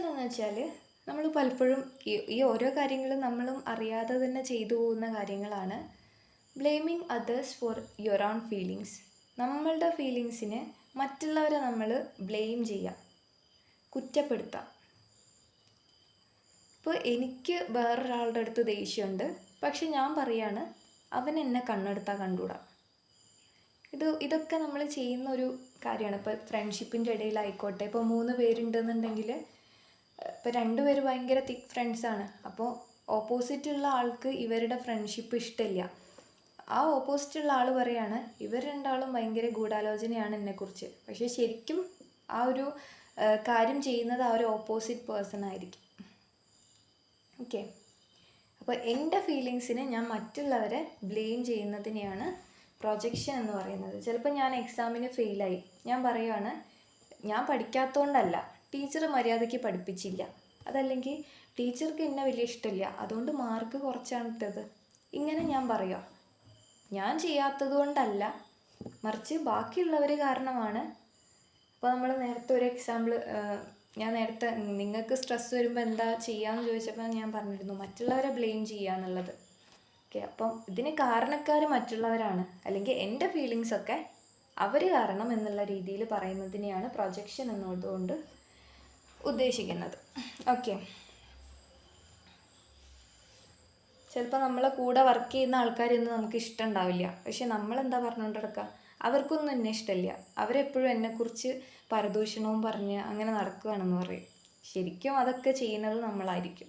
എന്ന് വെച്ചാൽ നമ്മൾ പലപ്പോഴും ഈ ഓരോ കാര്യങ്ങളും നമ്മളും അറിയാതെ തന്നെ ചെയ്തു പോകുന്ന കാര്യങ്ങളാണ്. Blaming others for your own feelings. നമ്മളുടെ ഫീലിങ്സിന് മറ്റുള്ളവരെ നമ്മൾ ബ്ലെയിം ചെയ്യാം, കുറ്റപ്പെടുത്താം. ഇപ്പോൾ എനിക്ക് വേറൊരാളുടെ അടുത്ത് ദേഷ്യമുണ്ട്, പക്ഷെ ഞാൻ പറയാണ് അവൻ എന്നെ കണ്ണെടുത്താൽ കണ്ടുകൂടാ. ഇതൊക്കെ നമ്മൾ ചെയ്യുന്ന ഒരു കാര്യമാണ്. ഇപ്പോൾ ഫ്രണ്ട്ഷിപ്പിൻ്റെ ഇടയിലായിക്കോട്ടെ, ഇപ്പോൾ 3 പേരുണ്ടെന്നുണ്ടെങ്കിൽ ഇപ്പോൾ 2 പേര് ഭയങ്കര തിക്ക് ഫ്രണ്ട്സാണ്. അപ്പോൾ ഓപ്പോസിറ്റുള്ള ആൾക്ക് ഇവരുടെ ഫ്രണ്ട്ഷിപ്പ് ഇഷ്ടമില്ല. ആ ഓപ്പോസിറ്റുള്ള ആൾ പറയാണ് ഇവർ രണ്ടാളും ഭയങ്കര ഗൂഢാലോചനയാണ് എന്നെക്കുറിച്ച്. പക്ഷേ ശരിക്കും ആ ഒരു കാര്യം ചെയ്യുന്നത് ആ ഒരു ഓപ്പോസിറ്റ് പേഴ്സൺ ആയിരിക്കും. ഓക്കെ, അപ്പോൾ എൻ്റെ ഫീലിങ്സിന് ഞാൻ മറ്റുള്ളവരെ ബ്ലെയിം ചെയ്യുന്നതിനെയാണ് പ്രൊജക്ഷൻ എന്ന് പറയുന്നത്. ചിലപ്പോൾ ഞാൻ എക്സാമിന് ഫെയിലായി, ഞാൻ പറയുകയാണ് ഞാൻ പഠിക്കാത്തതുകൊണ്ടല്ല, ടീച്ചർ മര്യാദയ്ക്ക് പഠിപ്പിച്ചില്ല, അതല്ലെങ്കിൽ ടീച്ചർക്ക് എന്നെ വലിയ ഇഷ്ടമില്ല, അതുകൊണ്ട് മാർക്ക് കുറച്ചാണ് ഇട്ടത്. ഇങ്ങനെ ഞാൻ പറയുക, ഞാൻ ചെയ്യാത്തത് കൊണ്ടല്ല, മറിച്ച് ബാക്കിയുള്ളവർ കാരണമാണ്. അപ്പോൾ നമ്മൾ നേരത്തെ ഒരു എക്സാമ്പിൾ, ഞാൻ നേരത്തെ നിങ്ങൾക്ക് സ്ട്രെസ് വരുമ്പോൾ എന്താ ചെയ്യാമെന്ന് ചോദിച്ചപ്പോൾ ഞാൻ പറഞ്ഞിരുന്നു മറ്റുള്ളവരെ ബ്ലെയിം ചെയ്യുക എന്നുള്ളത്. ഓക്കെ, അപ്പം ഇതിന് കാരണക്കാർ മറ്റുള്ളവരാണ്, അല്ലെങ്കിൽ എൻ്റെ ഫീലിങ്സൊക്കെ അവർ കാരണം എന്നുള്ള രീതിയിൽ പറയുന്നതിനെയാണ് പ്രൊജക്ഷൻ എന്നതുകൊണ്ട് ഉദ്ദേശിക്കുന്നത്. ഓക്കെ, ചിലപ്പോൾ നമ്മളെ കൂടെ വർക്ക് ചെയ്യുന്ന ആൾക്കാരൊന്നും നമുക്ക് ഇഷ്ടമുണ്ടാവില്ല, പക്ഷെ നമ്മളെന്താ പറഞ്ഞുകൊണ്ട് നടക്കുക, അവർക്കൊന്നും എന്നെ ഇഷ്ടമില്ല, അവരെപ്പോഴും എന്നെക്കുറിച്ച് പരദൂഷണവും പറഞ്ഞ് അങ്ങനെ നടക്കുകയാണെന്ന് പറയും. ശരിക്കും അതൊക്കെ ചെയ്യുന്നത് നമ്മളായിരിക്കും.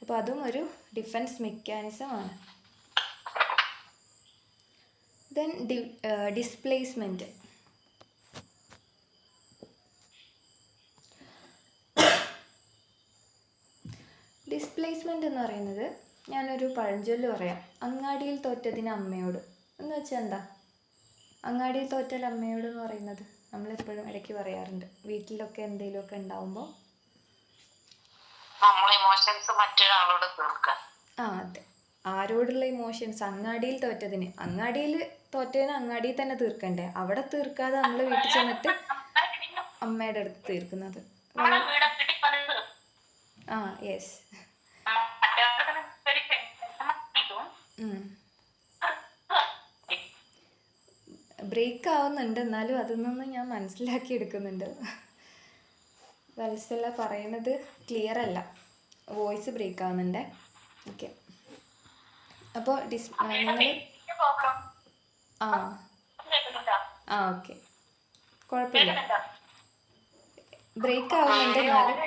അപ്പോൾ അതും ഒരു ഡിഫെൻസ് മെക്കാനിസമാണ്. Then displacement. ഡിസ്പ്ലേസ്മെൻ്റ് എന്ന് പറയുന്നത്, ഞാനൊരു പഴഞ്ചൊല്ല് പറയാം, അങ്ങാടിയിൽ തോറ്റതിന് അമ്മയോട് എന്ന് വെച്ചാൽ എന്താ? അങ്ങാടിയിൽ തോറ്റൽ അമ്മയോട് എന്ന് പറയുന്നത് നമ്മളെപ്പോഴും ഇടയ്ക്ക് പറയാറുണ്ട്, വീട്ടിലൊക്കെ എന്തെങ്കിലുമൊക്കെ ഉണ്ടാവുമ്പോൾ മറ്റൊരാളോട് തീർക്കുക. അതെ, ആരോടുള്ള ഇമോഷൻസ്? അങ്ങാടിയിൽ തോറ്റതിന് അങ്ങാടിയിൽ തന്നെ തീർക്കണ്ടേ? അവിടെ തീർക്കാതെ നമ്മൾ വീട്ടിൽ ചെന്നിട്ട് അമ്മയുടെ അടുത്ത് തീർക്കുന്നത്. യെസ്. ബ്രേക്ക് ആവുന്നുണ്ട്, എന്നാലും അതിൽ നിന്ന് ഞാൻ മനസ്സിലാക്കി എടുക്കുന്നുണ്ട്. വത്സല പറയുന്നത് ക്ലിയർ അല്ല, വോയിസ് ബ്രേക്ക് ആവുന്നുണ്ട്. ഓക്കെ, അപ്പോൾ നിങ്ങൾ ഓക്കെ, കുഴപ്പമില്ല, ബ്രേക്ക് ആവുന്നുണ്ട് എന്നാലും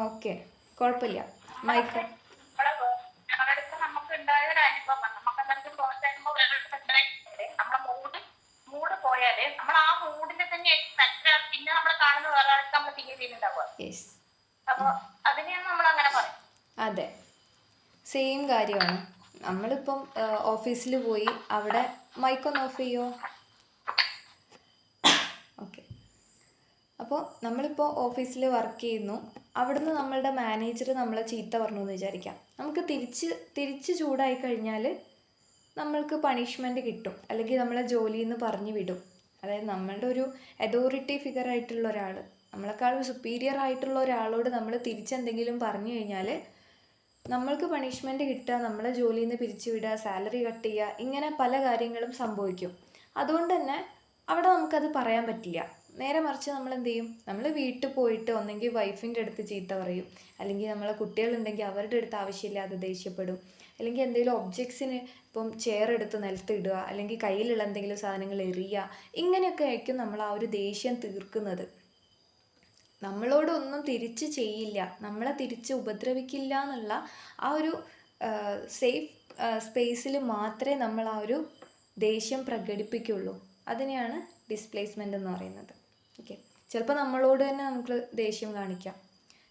ഓക്കെ, കുഴപ്പമില്ല. മൈക്ക് അതെ, സെയിം കാര്യമാണ്. നമ്മളിപ്പം ഓഫീസിൽ പോയി അവിടെ മൈക്കൊന്ന് ഓഫ് ചെയ്യോ? ഓക്കെ, അപ്പോൾ നമ്മളിപ്പോൾ ഓഫീസിൽ വർക്ക് ചെയ്യുന്നു, അവിടുന്ന് നമ്മളുടെ മാനേജർ നമ്മളെ ചീത്ത പറഞ്ഞു എന്ന് വിചാരിക്കാം. നമുക്ക് തിരിച്ച് ചൂടായി കഴിഞ്ഞാൽ നമ്മൾക്ക് പണിഷ്മെൻറ്റ് കിട്ടും, അല്ലെങ്കിൽ നമ്മളെ ജോലിയിൽ നിന്ന് പറഞ്ഞു വിടും. അതായത് നമ്മളുടെ ഒരു അതോറിറ്റി ഫിഗർ ആയിട്ടുള്ള ഒരാൾ, നമ്മളെക്കാളും സുപ്പീരിയർ ആയിട്ടുള്ള ഒരാളോട് നമ്മൾ തിരിച്ചെന്തെങ്കിലും പറഞ്ഞു കഴിഞ്ഞാൽ നമ്മൾക്ക് പണിഷ്മെൻറ്റ് കിട്ടുക, നമ്മളെ ജോലിയിൽ നിന്ന് പിരിച്ചുവിടുക, സാലറി കട്ട് ചെയ്യുക, ഇങ്ങനെ പല കാര്യങ്ങളും സംഭവിക്കും. അതുകൊണ്ട് തന്നെ അവിടെ നമുക്കത് പറയാൻ പറ്റില്ല. നേരെ മറിച്ച് നമ്മൾ എന്ത് ചെയ്യും? നമ്മൾ വീട്ടിൽ പോയിട്ട് ഒന്നെങ്കിൽ വൈഫിൻ്റെ അടുത്ത് ചീത്ത പറയും, അല്ലെങ്കിൽ നമ്മളെ കുട്ടികളുണ്ടെങ്കിൽ അവരുടെ അടുത്ത് ആവശ്യമില്ലാതെ ദേഷ്യപ്പെടും, അല്ലെങ്കിൽ എന്തെങ്കിലും ഒബ്ജക്ട്സിന് ഇപ്പം ചെയർ എടുത്ത് നിലത്തിടുക, അല്ലെങ്കിൽ കയ്യിലുള്ള എന്തെങ്കിലും സാധനങ്ങൾ എറിയുക, ഇങ്ങനെയൊക്കെ ആയിരിക്കും നമ്മൾ ആ ഒരു ദേഷ്യം തീർക്കുന്നത്. നമ്മളോടൊന്നും തിരിച്ച് ചെയ്യില്ല, നമ്മളെ തിരിച്ച് ഉപദ്രവിക്കില്ല എന്നുള്ള ആ ഒരു സേഫ് സ്പേസിൽ മാത്രമേ നമ്മൾ ആ ഒരു ദേഷ്യം പ്രകടിപ്പിക്കുള്ളൂ. അതിനെയാണ് ഡിസ്പ്ലേസ്മെൻ്റ് എന്ന് പറയുന്നത്. ഓക്കെ, ചിലപ്പോൾ നമ്മളോട് തന്നെ നമുക്ക് ദേഷ്യം കാണിക്കാം,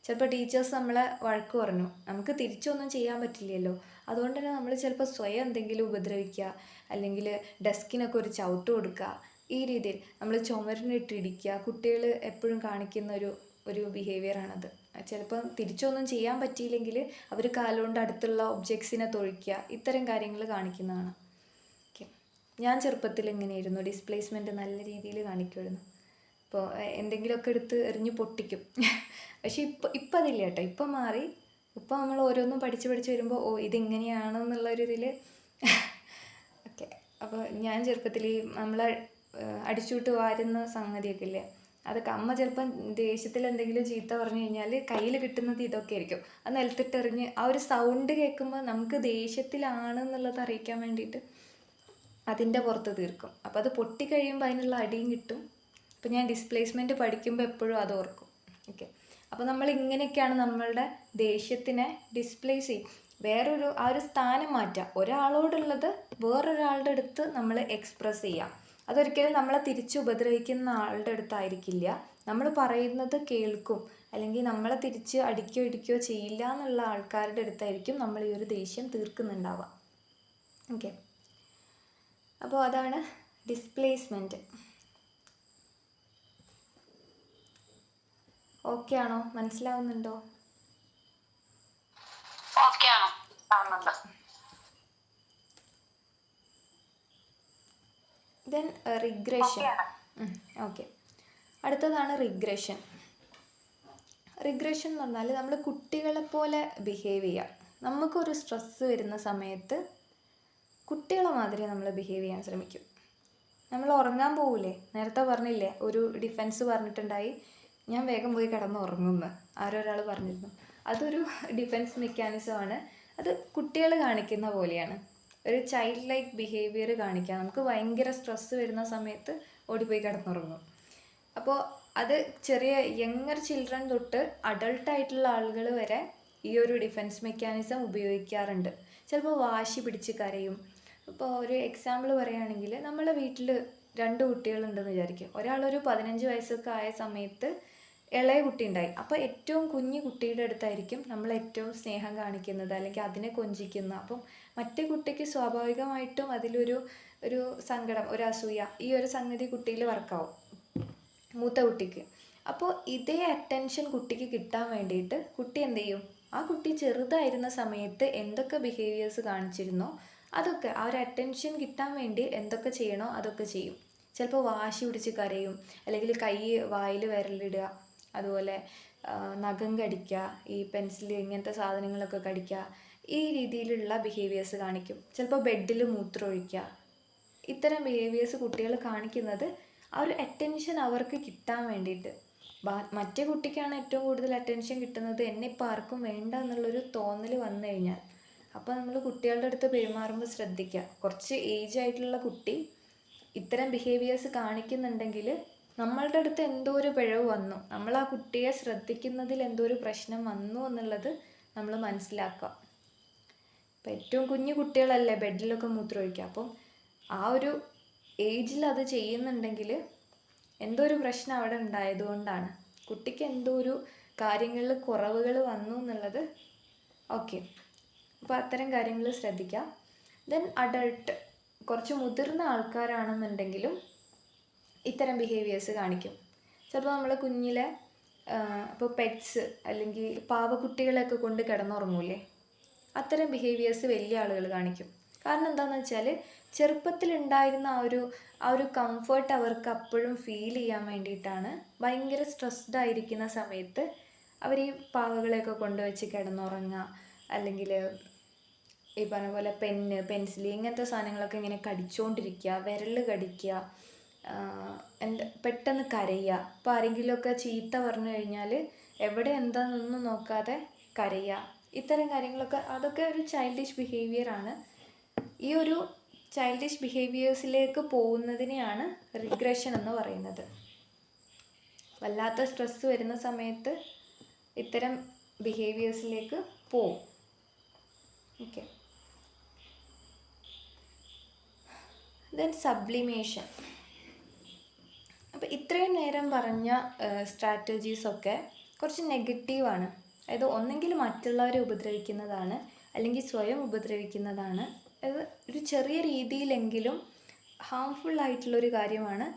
ചിലപ്പോൾ ടീച്ചേഴ്സ് നമ്മളെ വഴക്ക് പറഞ്ഞു, നമുക്ക് തിരിച്ചൊന്നും ചെയ്യാൻ പറ്റില്ലല്ലോ. അതുകൊണ്ട് തന്നെ നമ്മൾ ചിലപ്പോൾ സ്വയം എന്തെങ്കിലും ഉപദ്രവിക്കുക, അല്ലെങ്കിൽ ഡെസ്കിനൊക്കെ ഒരു ചവിട്ട് കൊടുക്കുക, ഈ രീതിയിൽ നമ്മൾ ചുമരിനിട്ട് ഇടിക്കുക. കുട്ടികൾ എപ്പോഴും കാണിക്കുന്ന ഒരു ബിഹേവിയറാണത്. ചിലപ്പോൾ തിരിച്ചൊന്നും ചെയ്യാൻ പറ്റിയില്ലെങ്കിൽ അവർ കാലുകൊണ്ട് അടുത്തുള്ള ഒബ്ജക്ട്സിനെ തൊഴിക്കുക, ഇത്തരം കാര്യങ്ങൾ കാണിക്കുന്നതാണ്. ഓക്കെ, ഞാൻ ചെറുപ്പത്തിൽ ഇങ്ങനെയായിരുന്നു, ഡിസ്പ്ലേസ്മെൻറ്റ് നല്ല രീതിയിൽ കാണിക്കുമായിരുന്നു. ഇപ്പോൾ എന്തെങ്കിലുമൊക്കെ എടുത്ത് എറിഞ്ഞ് പൊട്ടിക്കും. പക്ഷേ ഇപ്പം അതില്ല കേട്ടോ, ഇപ്പം മാറി. ഇപ്പം നമ്മൾ ഓരോന്നും പഠിച്ച് വരുമ്പോൾ ഇതിങ്ങനെയാണെന്നുള്ളൊരിതിൽ ഓക്കെ. അപ്പോൾ ഞാൻ ചെറുപ്പത്തിൽ നമ്മളെ അടിച്ചുവിട്ട് വാരുന്ന സംഗതിയൊക്കെ ഇല്ലേ, അതൊക്കെ അമ്മ ചിലപ്പം ദേഷ്യത്തിൽ എന്തെങ്കിലും ചീത്ത പറഞ്ഞു കഴിഞ്ഞാൽ കയ്യിൽ കിട്ടുന്നത് ഇതൊക്കെ ആയിരിക്കും. അത് നിലത്തിട്ടെറിഞ്ഞ് ആ ഒരു സൗണ്ട് കേൾക്കുമ്പോൾ നമുക്ക് ദേഷ്യത്തിലാണെന്നുള്ളത് അറിയിക്കാൻ വേണ്ടിയിട്ട് അതിൻ്റെ പുറത്ത് തീർക്കും. അപ്പോൾ അത് പൊട്ടിക്കഴിയുമ്പോൾ അതിനുള്ള അടിയും കിട്ടും. അപ്പോൾ ഞാൻ ഡിസ്പ്ലേസ്മെൻറ്റ് പഠിക്കുമ്പോൾ എപ്പോഴും അത് ഓർക്കും. ഓക്കെ, അപ്പോൾ നമ്മൾ ഇങ്ങനെയൊക്കെയാണ് നമ്മളുടെ ദേഷ്യത്തിനെ ഡിസ്പ്ലേസ് ചെയ്യും. ആ ഒരു സ്ഥാനം മാറ്റുക. ഒരാളോടുള്ളത് വേറൊരാളുടെ അടുത്ത് നമ്മൾ എക്സ്പ്രസ് ചെയ്യാം. അതൊരിക്കലും നമ്മളെ തിരിച്ച് ഉപദ്രവിക്കുന്ന ആളുടെ അടുത്തായിരിക്കില്ല. നമ്മൾ പറയുന്നത് കേൾക്കും, അല്ലെങ്കിൽ നമ്മളെ തിരിച്ച് അടിക്കുകയോ ഇടിക്കുകയോ ചെയ്യില്ല എന്നുള്ള ആൾക്കാരുടെ അടുത്തായിരിക്കും നമ്മൾ ഈ ഒരു ദേഷ്യം തീർക്കുന്നുണ്ടാവുക. ഓക്കെ, അപ്പോൾ അതാണ് ഡിസ്പ്ലേസ്മെൻറ്റ്. ഓക്കെ ആണോ? മനസ്സിലാവുന്നുണ്ടോ? ഓക്കെ ആണോ? Then regression. ഓക്കെ, അടുത്തതാണ് റിഗ്രഷൻ. റിഗ്രഷൻ എന്ന് പറഞ്ഞാൽ നമ്മൾ കുട്ടികളെ പോലെ ബിഹേവ് ചെയ്യുക. നമുക്കൊരു സ്ട്രെസ്സ് വരുന്ന സമയത്ത് കുട്ടികളെ മാതിരി നമ്മൾ ബിഹേവ് ചെയ്യാൻ ശ്രമിക്കും. നമ്മൾ ഉറങ്ങാൻ പോവില്ലേ, നേരത്തെ പറഞ്ഞില്ലേ ഒരു ഡിഫെൻസ് പറഞ്ഞിട്ടുണ്ടായി, ഞാൻ വേഗം പോയി കിടന്ന് ഉറങ്ങുമെന്ന് ആരൊരാൾ പറഞ്ഞിരുന്നു. അതൊരു ഡിഫെൻസ് മെക്കാനിസമാണ്. അത് കുട്ടികൾ കാണിക്കുന്ന പോലെയാണ്, ഒരു ചൈൽഡ് ലൈക്ക് ബിഹേവിയർ കാണിക്കുക. നമുക്ക് ഭയങ്കര സ്ട്രെസ്സ് വരുന്ന സമയത്ത് ഓടിപ്പോയി കിടന്നുറങ്ങും. അപ്പോൾ അത് ചെറിയ യങ്ങർ ചിൽഡ്രൻ തൊട്ട് അഡൾട്ടായിട്ടുള്ള ആളുകൾ വരെ ഈ ഒരു ഡിഫെൻസ് മെക്കാനിസം ഉപയോഗിക്കാറുണ്ട്. ചിലപ്പോൾ വാശി പിടിച്ച് കരയും. ഇപ്പോൾ ഒരു എക്സാമ്പിൾ പറയുകയാണെങ്കിൽ, നമ്മളെ വീട്ടിൽ 2 കുട്ടികളുണ്ടെന്ന് വിചാരിക്കും. ഒരാളൊരു 15 വയസ്സൊക്കെ ആയ സമയത്ത് ഇളയ കുട്ടി ഉണ്ടായി. അപ്പോൾ ഏറ്റവും കുഞ്ഞു കുട്ടിയുടെ അടുത്തായിരിക്കും നമ്മൾ ഏറ്റവും സ്നേഹം കാണിക്കുന്നത്, അല്ലെങ്കിൽ അതിനെ കൊഞ്ചിക്കുന്ന. അപ്പം മറ്റേ കുട്ടിക്ക് സ്വാഭാവികമായിട്ടും അതിലൊരു സങ്കടം, ഒരു അസൂയ, ഈ ഒരു സംഗതി കുട്ടിയിൽ വർക്കാവും, മൂത്ത കുട്ടിക്ക്. അപ്പോൾ ഇതേ അറ്റൻഷൻ കുട്ടിക്ക് കിട്ടാൻ വേണ്ടിയിട്ട് കുട്ടി എന്ത് ചെയ്യും, ആ കുട്ടി ചെറുതായിരുന്ന സമയത്ത് എന്തൊക്കെ ബിഹേവിയേഴ്സ് കാണിച്ചിരുന്നോ അതൊക്കെ, ആ ഒരു അറ്റൻഷൻ കിട്ടാൻ വേണ്ടി എന്തൊക്കെ ചെയ്യണോ അതൊക്കെ ചെയ്യും. ചിലപ്പോൾ വാശി പിടിച്ച് കരയും, അല്ലെങ്കിൽ കൈ വായിൽ വിരലിടുക, അതുപോലെ നഖം കടിക്കുക, ഈ പെൻസിൽ ഇങ്ങനത്തെ സാധനങ്ങളൊക്കെ കടിക്കുക, ഈ രീതിയിലുള്ള ബിഹേവിയേഴ്സ് കാണിക്കും. ചിലപ്പോൾ ബെഡിൽ മൂത്രമൊഴിക്കുക. ഇത്തരം ബിഹേവിയേഴ്സ് കുട്ടികൾ കാണിക്കുന്നത് ആ ഒരു അറ്റൻഷൻ അവർക്ക് കിട്ടാൻ വേണ്ടിയിട്ട്. മറ്റേ കുട്ടിക്കാണ് ഏറ്റവും കൂടുതൽ അറ്റൻഷൻ കിട്ടുന്നത്, എന്നെ ഇപ്പോൾ ആർക്കും വേണ്ട എന്നുള്ളൊരു തോന്നൽ വന്നു കഴിഞ്ഞാൽ. അപ്പോൾ നമ്മൾ കുട്ടികളുടെ അടുത്ത് പെരുമാറുമ്പോൾ ശ്രദ്ധിക്കുക. കുറച്ച് ഏജ് ആയിട്ടുള്ള കുട്ടി ഇത്തരം ബിഹേവിയേഴ്സ് കാണിക്കുന്നുണ്ടെങ്കിൽ നമ്മളുടെ അടുത്ത് എന്തോ ഒരു പിഴവ് വന്നു, നമ്മൾ ആ കുട്ടിയെ ശ്രദ്ധിക്കുന്നതിൽ എന്തോ ഒരു പ്രശ്നം വന്നു എന്നുള്ളത് നമ്മൾ മനസ്സിലാക്കുക. ഇപ്പം ഏറ്റവും കുഞ്ഞു കുട്ടികളല്ലേ ബെഡിലൊക്കെ മൂത്രമൊഴിക്കുക. അപ്പം ആ ഒരു ഏജിൽ അത് ചെയ്യുന്നുണ്ടെങ്കിൽ എന്തോ ഒരു പ്രശ്നം അവിടെ ഉണ്ടായതുകൊണ്ടാണ്, കുട്ടിക്ക് എന്തോ ഒരു കാര്യങ്ങളിൽ കുറവുകൾ വന്നു എന്നുള്ളത്. ഓക്കെ, അപ്പോൾ അത്തരം കാര്യങ്ങൾ ശ്രദ്ധിക്കുക. ദെൻ അഡൾട്ട്, കുറച്ച് മുതിർന്ന ആൾക്കാരാണെന്നുണ്ടെങ്കിലും ഇത്തരം ബിഹേവിയേഴ്സ് കാണിക്കും. ചിലപ്പോൾ നമ്മൾ കുഞ്ഞിലെ ഇപ്പോൾ പെറ്റ്സ് അല്ലെങ്കിൽ പാവക്കുട്ടികളെയൊക്കെ കൊണ്ട് കിടന്നുറങ്ങൂലേ, അത്തരം ബിഹേവിയേഴ്സ് വലിയ ആളുകൾ കാണിക്കും. കാരണം എന്താണെന്ന് വെച്ചാൽ ചെറുപ്പത്തിലുണ്ടായിരുന്ന ആ ഒരു കംഫർട്ട് അവർക്ക് അപ്പോഴും ഫീൽ ചെയ്യാൻ വേണ്ടിയിട്ടാണ്. ഭയങ്കര സ്ട്രെസ്ഡ് ആയിരിക്കുന്ന സമയത്ത് അവർ ഈ പാവകളെയൊക്കെ കൊണ്ടുവച്ച് കിടന്നുറങ്ങുക, അല്ലെങ്കിൽ ഈ പറഞ്ഞ പോലെ പെൻസിൽ ഇങ്ങനത്തെ സാധനങ്ങളൊക്കെ ഇങ്ങനെ കടിച്ചുകൊണ്ടിരിക്കുക, വിരൽ കടിക്കുക, പെട്ടെന്ന് കരയുക. ഇപ്പോൾ ആരെങ്കിലുമൊക്കെ ചീത്ത പറഞ്ഞു കഴിഞ്ഞാൽ എവിടെ എന്താണെന്നൊന്നും നോക്കാതെ കരയുക. ഇത്തരം കാര്യങ്ങളൊക്കെ, അതൊക്കെ ഒരു ചൈൽഡിഷ് ബിഹേവിയറാണ്. ഈ ഒരു ചൈൽഡിഷ് ബിഹേവിയേഴ്സിലേക്ക് പോകുന്നതിനെയാണ് റിഗ്രഷൻ എന്ന് പറയുന്നത്. വല്ലാത്ത സ്ട്രെസ്സ് വരുന്ന സമയത്ത് ഇത്തരം ബിഹേവിയേഴ്സിലേക്ക് പോവും. Okay, then sublimation. അപ്പോൾ ഇത്രയും നേരം പറഞ്ഞ സ്ട്രാറ്റജീസൊക്കെ കുറച്ച് നെഗറ്റീവാണ്. അതായത് ഒന്നെങ്കിൽ മറ്റുള്ളവരെ ഉപദ്രവിക്കുന്നതാണ്, അല്ലെങ്കിൽ സ്വയം ഉപദ്രവിക്കുന്നതാണ്. അത് ഒരു ചെറിയ രീതിയിലെങ്കിലും ഹാംഫുൾ ആയിട്ടുള്ളൊരു കാര്യമാണ്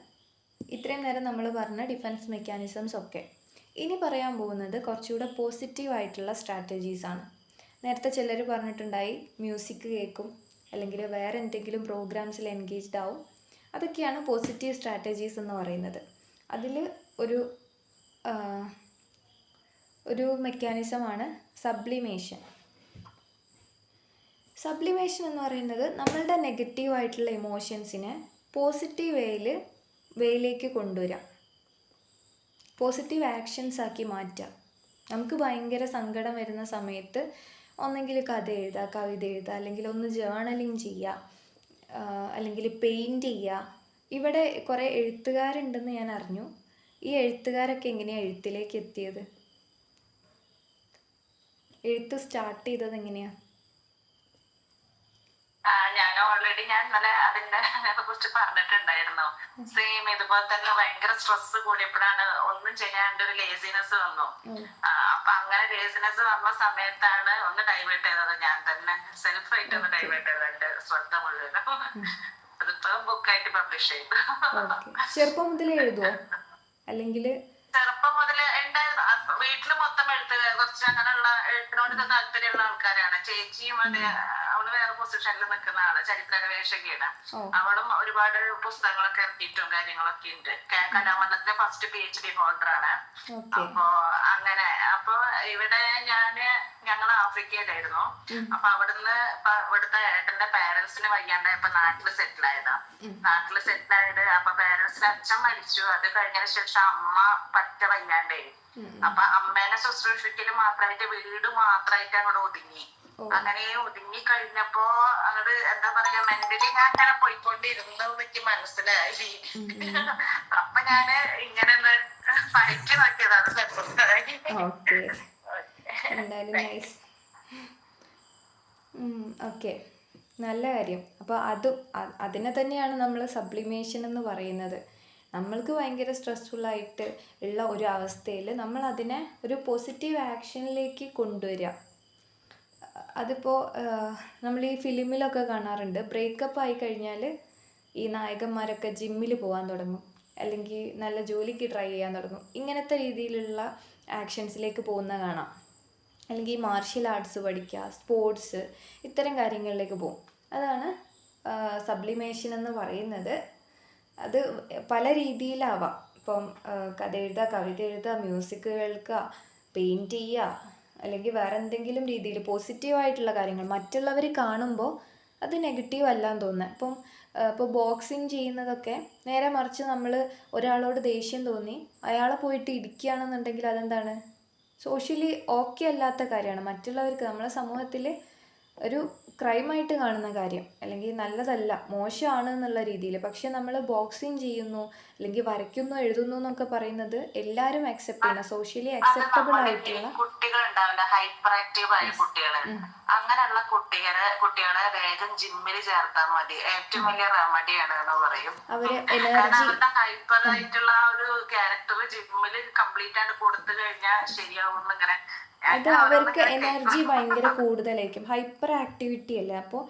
ഇത്രയും നേരം നമ്മൾ പറഞ്ഞ ഡിഫെൻസ് മെക്കാനിസംസ് ഒക്കെ. ഇനി പറയാൻ പോകുന്നത് കുറച്ചുകൂടെ പോസിറ്റീവായിട്ടുള്ള സ്ട്രാറ്റജീസാണ്. നേരത്തെ ചിലർ പറഞ്ഞിട്ടുണ്ടായി മ്യൂസിക് കേൾക്കും, അല്ലെങ്കിൽ വേറെ എന്തെങ്കിലും പ്രോഗ്രാംസിൽ എൻഗേജ്ഡ് ആവും. അതൊക്കെയാണ് പോസിറ്റീവ് സ്ട്രാറ്റജീസ് എന്ന് പറയുന്നത്. അതിൽ ഒരു മെക്കാനിസമാണ് സബ്ലിമേഷൻ. സബ്ലിമേഷൻ എന്ന് പറയുന്നത് നമ്മളുടെ നെഗറ്റീവായിട്ടുള്ള ഇമോഷൻസിനെ പോസിറ്റീവ് വേയിലേക്ക് കൊണ്ടുവരാം, പോസിറ്റീവ് ആക്ഷൻസ് ആക്കി മാറ്റുക. നമുക്ക് ഭയങ്കര സങ്കടം വരുന്ന സമയത്ത് ഒന്നെങ്കിൽ കഥ എഴുതുക, കവിത എഴുതുക, അല്ലെങ്കിൽ ഒന്ന് ജേർണലിങ് ചെയ്യുക, അല്ലെങ്കിൽ പെയിൻറ്റ് ചെയ്യുക. ഇവിടെ കുറേ എഴുത്തുകാരുണ്ടെന്ന് ഞാൻ അറിഞ്ഞു. ഈ എഴുത്തുകാരൊക്കെ എങ്ങനെയാണ് എഴുത്തിലേക്ക് എത്തിയത്? എഴുത്ത് സ്റ്റാർട്ട് ചെയ്തത് എങ്ങനെയാണ്? ഞാൻ ഇന്നലെ അതിനെ കുറിച്ച് പറഞ്ഞിട്ടുണ്ടായിരുന്നു. സെയിം ഇതുപോലെ തന്നെ ഭയങ്കര സ്ട്രെസ് കൂടിയപ്പോഴാണ് ഒന്നും ചെയ്യാണ്ട് ഒരു ലേസിനെസ് വന്നു. അപ്പൊ അങ്ങനെ ലേസിനെസ് വന്ന സമയത്താണ് ഒന്ന് ഡൈവേർട്ട് ചെയ്തത്. ഞാൻ തന്നെ സെൽഫായിട്ട് ഒന്ന് ഡൈവേർട്ട് ചെയ്തത് എന്റെ ശ്രദ്ധ മുഴുവൻ. അപ്പൊ അതിപ്പോ ബുക്കായിട്ട് പബ്ലിഷ് ചെയ്തു. ചെറുപ്പം മുതലേ എഴുതുവോ? അല്ലെങ്കിൽ ചെറുപ്പം മുതല് ഉണ്ടായിരുന്നു. വീട്ടില് മൊത്തം കുറച്ച് അങ്ങനെയുള്ള എഴുത്തിനോടൊക്കെ താല്പര്യമുള്ള ആൾക്കാരാണ്. ചേച്ചിയും അവള് വേറെ പൊസിഷനിൽ നിൽക്കുന്ന ആള്, ചരിത്ര ഗവേഷകയാണ്. അവളും ഒരുപാട് പുസ്തകങ്ങളൊക്കെ ഇറക്കിയിട്ടും കാര്യങ്ങളൊക്കെ ഉണ്ട്. കലാമണ്ഡലത്തിലെ ഫസ്റ്റ് PhD ഹോൾഡറാണ്. അപ്പൊ അങ്ങനെ ഇവിടെ ഞങ്ങൾ ആഫ്രിക്കയിലായിരുന്നു. അപ്പൊ ഇവിടുത്തെ ഏട്ടന്റെ പാരന്റ്സിന് വയ്യാണ്ടായപ്പോ നാട്ടില് സെറ്റിൽ ആയതാ. അപ്പൊ പാരന്റ്സിന് അച്ഛൻ മരിച്ചു. അത് കഴിഞ്ഞതിന് ശേഷം അമ്മ പറ്റ വയ്യാണ്ടേ. അപ്പൊ അമ്മേനെ ശുശ്രൂഷിക്കല് മാത്രമായിട്ട് വീട് മാത്രമായിട്ട് അങ്ങോട്ട് ഒതുങ്ങി. അങ്ങനെ ഒതുങ്ങി കഴിഞ്ഞപ്പോ അങ്ങോട്ട് എന്താ പറയാ, മെന്റലി ഞാൻ അങ്ങനെ പോയിക്കൊണ്ടിരുന്നു എനിക്ക് മനസ്സിലായി. അപ്പൊ ഞാന് ഇങ്ങനെ ഒന്ന് പഠിച്ചു നോക്കിയതാണ്. ഓക്കെ, നല്ല കാര്യം. അപ്പോൾ അതിനെ തന്നെയാണ് നമ്മൾ സബ്ലിമേഷൻ എന്ന് പറയുന്നത്. നമ്മൾക്ക് ഭയങ്കര സ്ട്രെസ്ഫുള്ളായിട്ട് ഉള്ള ഒരു അവസ്ഥയിൽ നമ്മൾ അതിനെ ഒരു പോസിറ്റീവ് ആക്ഷനിലേക്ക് കൊണ്ടുവരിക. അതിപ്പോൾ നമ്മൾ ഈ ഫിലിമിലൊക്കെ കാണാറുണ്ട്. ബ്രേക്കപ്പ് ആയി കഴിഞ്ഞാൽ ഈ നായകന്മാരൊക്കെ ജിമ്മിൽ പോകാൻ തുടങ്ങും, അല്ലെങ്കിൽ നല്ല ജോലിക്ക് ട്രൈ ചെയ്യാൻ തുടങ്ങും. ഇങ്ങനത്തെ രീതിയിലുള്ള ആക്ഷൻസിലേക്ക് പോകുന്ന കാണാം. അല്ലെങ്കിൽ മാർഷ്യൽ ആർട്സ് പഠിക്കുക, സ്പോർട്സ്, ഇത്തരം കാര്യങ്ങളിലേക്ക് പോകും. അതാണ് സബ്ലിമേഷൻ എന്ന് പറയുന്നത്. അത് പല രീതിയിലാവാം. ഇപ്പം കഥ എഴുതുക, കവിത എഴുതുക, മ്യൂസിക് കേൾക്കുക, പെയിൻറ്റ് ചെയ്യുക, അല്ലെങ്കിൽ വേറെ എന്തെങ്കിലും രീതിയിൽ പോസിറ്റീവായിട്ടുള്ള കാര്യങ്ങൾ മറ്റുള്ളവർ കാണുമ്പോൾ അത് നെഗറ്റീവ് അല്ലാന്ന് തോന്നുന്നത്. ഇപ്പോൾ ബോക്സിങ് ചെയ്യുന്നതൊക്കെ നേരെ മറിച്ച് നമ്മൾ ഒരാളോട് ദേഷ്യം തോന്നി അയാളെ പോയിട്ട് ഇടിക്കുകയാണെന്നുണ്ടെങ്കിൽ അതെന്താണ്? സോഷ്യലി ഓക്കെ അല്ലാത്ത കാര്യമാണ്. മറ്റുള്ളവർക്ക് നമ്മളെ സമൂഹത്തിൽ ഒരു ക്രൈമായിട്ട് കാണുന്ന കാര്യം, അല്ലെങ്കിൽ നല്ലതല്ല, മോശമാണ് എന്നുള്ള രീതിയിൽ. പക്ഷെ നമ്മൾ ബോക്സിങ് ചെയ്യുന്നു, അല്ലെങ്കിൽ വരയ്ക്കുന്നു, എഴുതുന്നു എന്നൊക്കെ പറയുന്നത് എല്ലാവരും അക്സെപ്റ്റ് ചെയ്യുന്ന, സോഷ്യലി അക്സെപ്റ്റബിൾ ആയിട്ടുള്ള കുട്ടികളുണ്ടാവില്ല, ഹൈപ്പർ ആക്റ്റീവ് ആയ കുട്ടികള്. അങ്ങനെയുള്ള കുട്ടികളെ വേഗം ജിമ്മിൽ ചേർത്താൽ മതി. ഏറ്റവും വലിയ റെമഡിയാണ് എന്ന് പറയും. അവരുടെ ഹൈപ്പർ ആയിട്ടുള്ള ഒരു ക്യാരക്ടർ ജിമ്മിൽ കംപ്ലീറ്റ് ആയിട്ട് കൊടുത്തു കഴിഞ്ഞാൽ ശരിയാവും. ഇങ്ങനെ അത് അവർക്ക് എനർജി ഭയങ്കര കൂടുതലായിരിക്കും. ഹൈപ്പർ ആക്ടിവിറ്റി അല്ലേ. അപ്പോൾ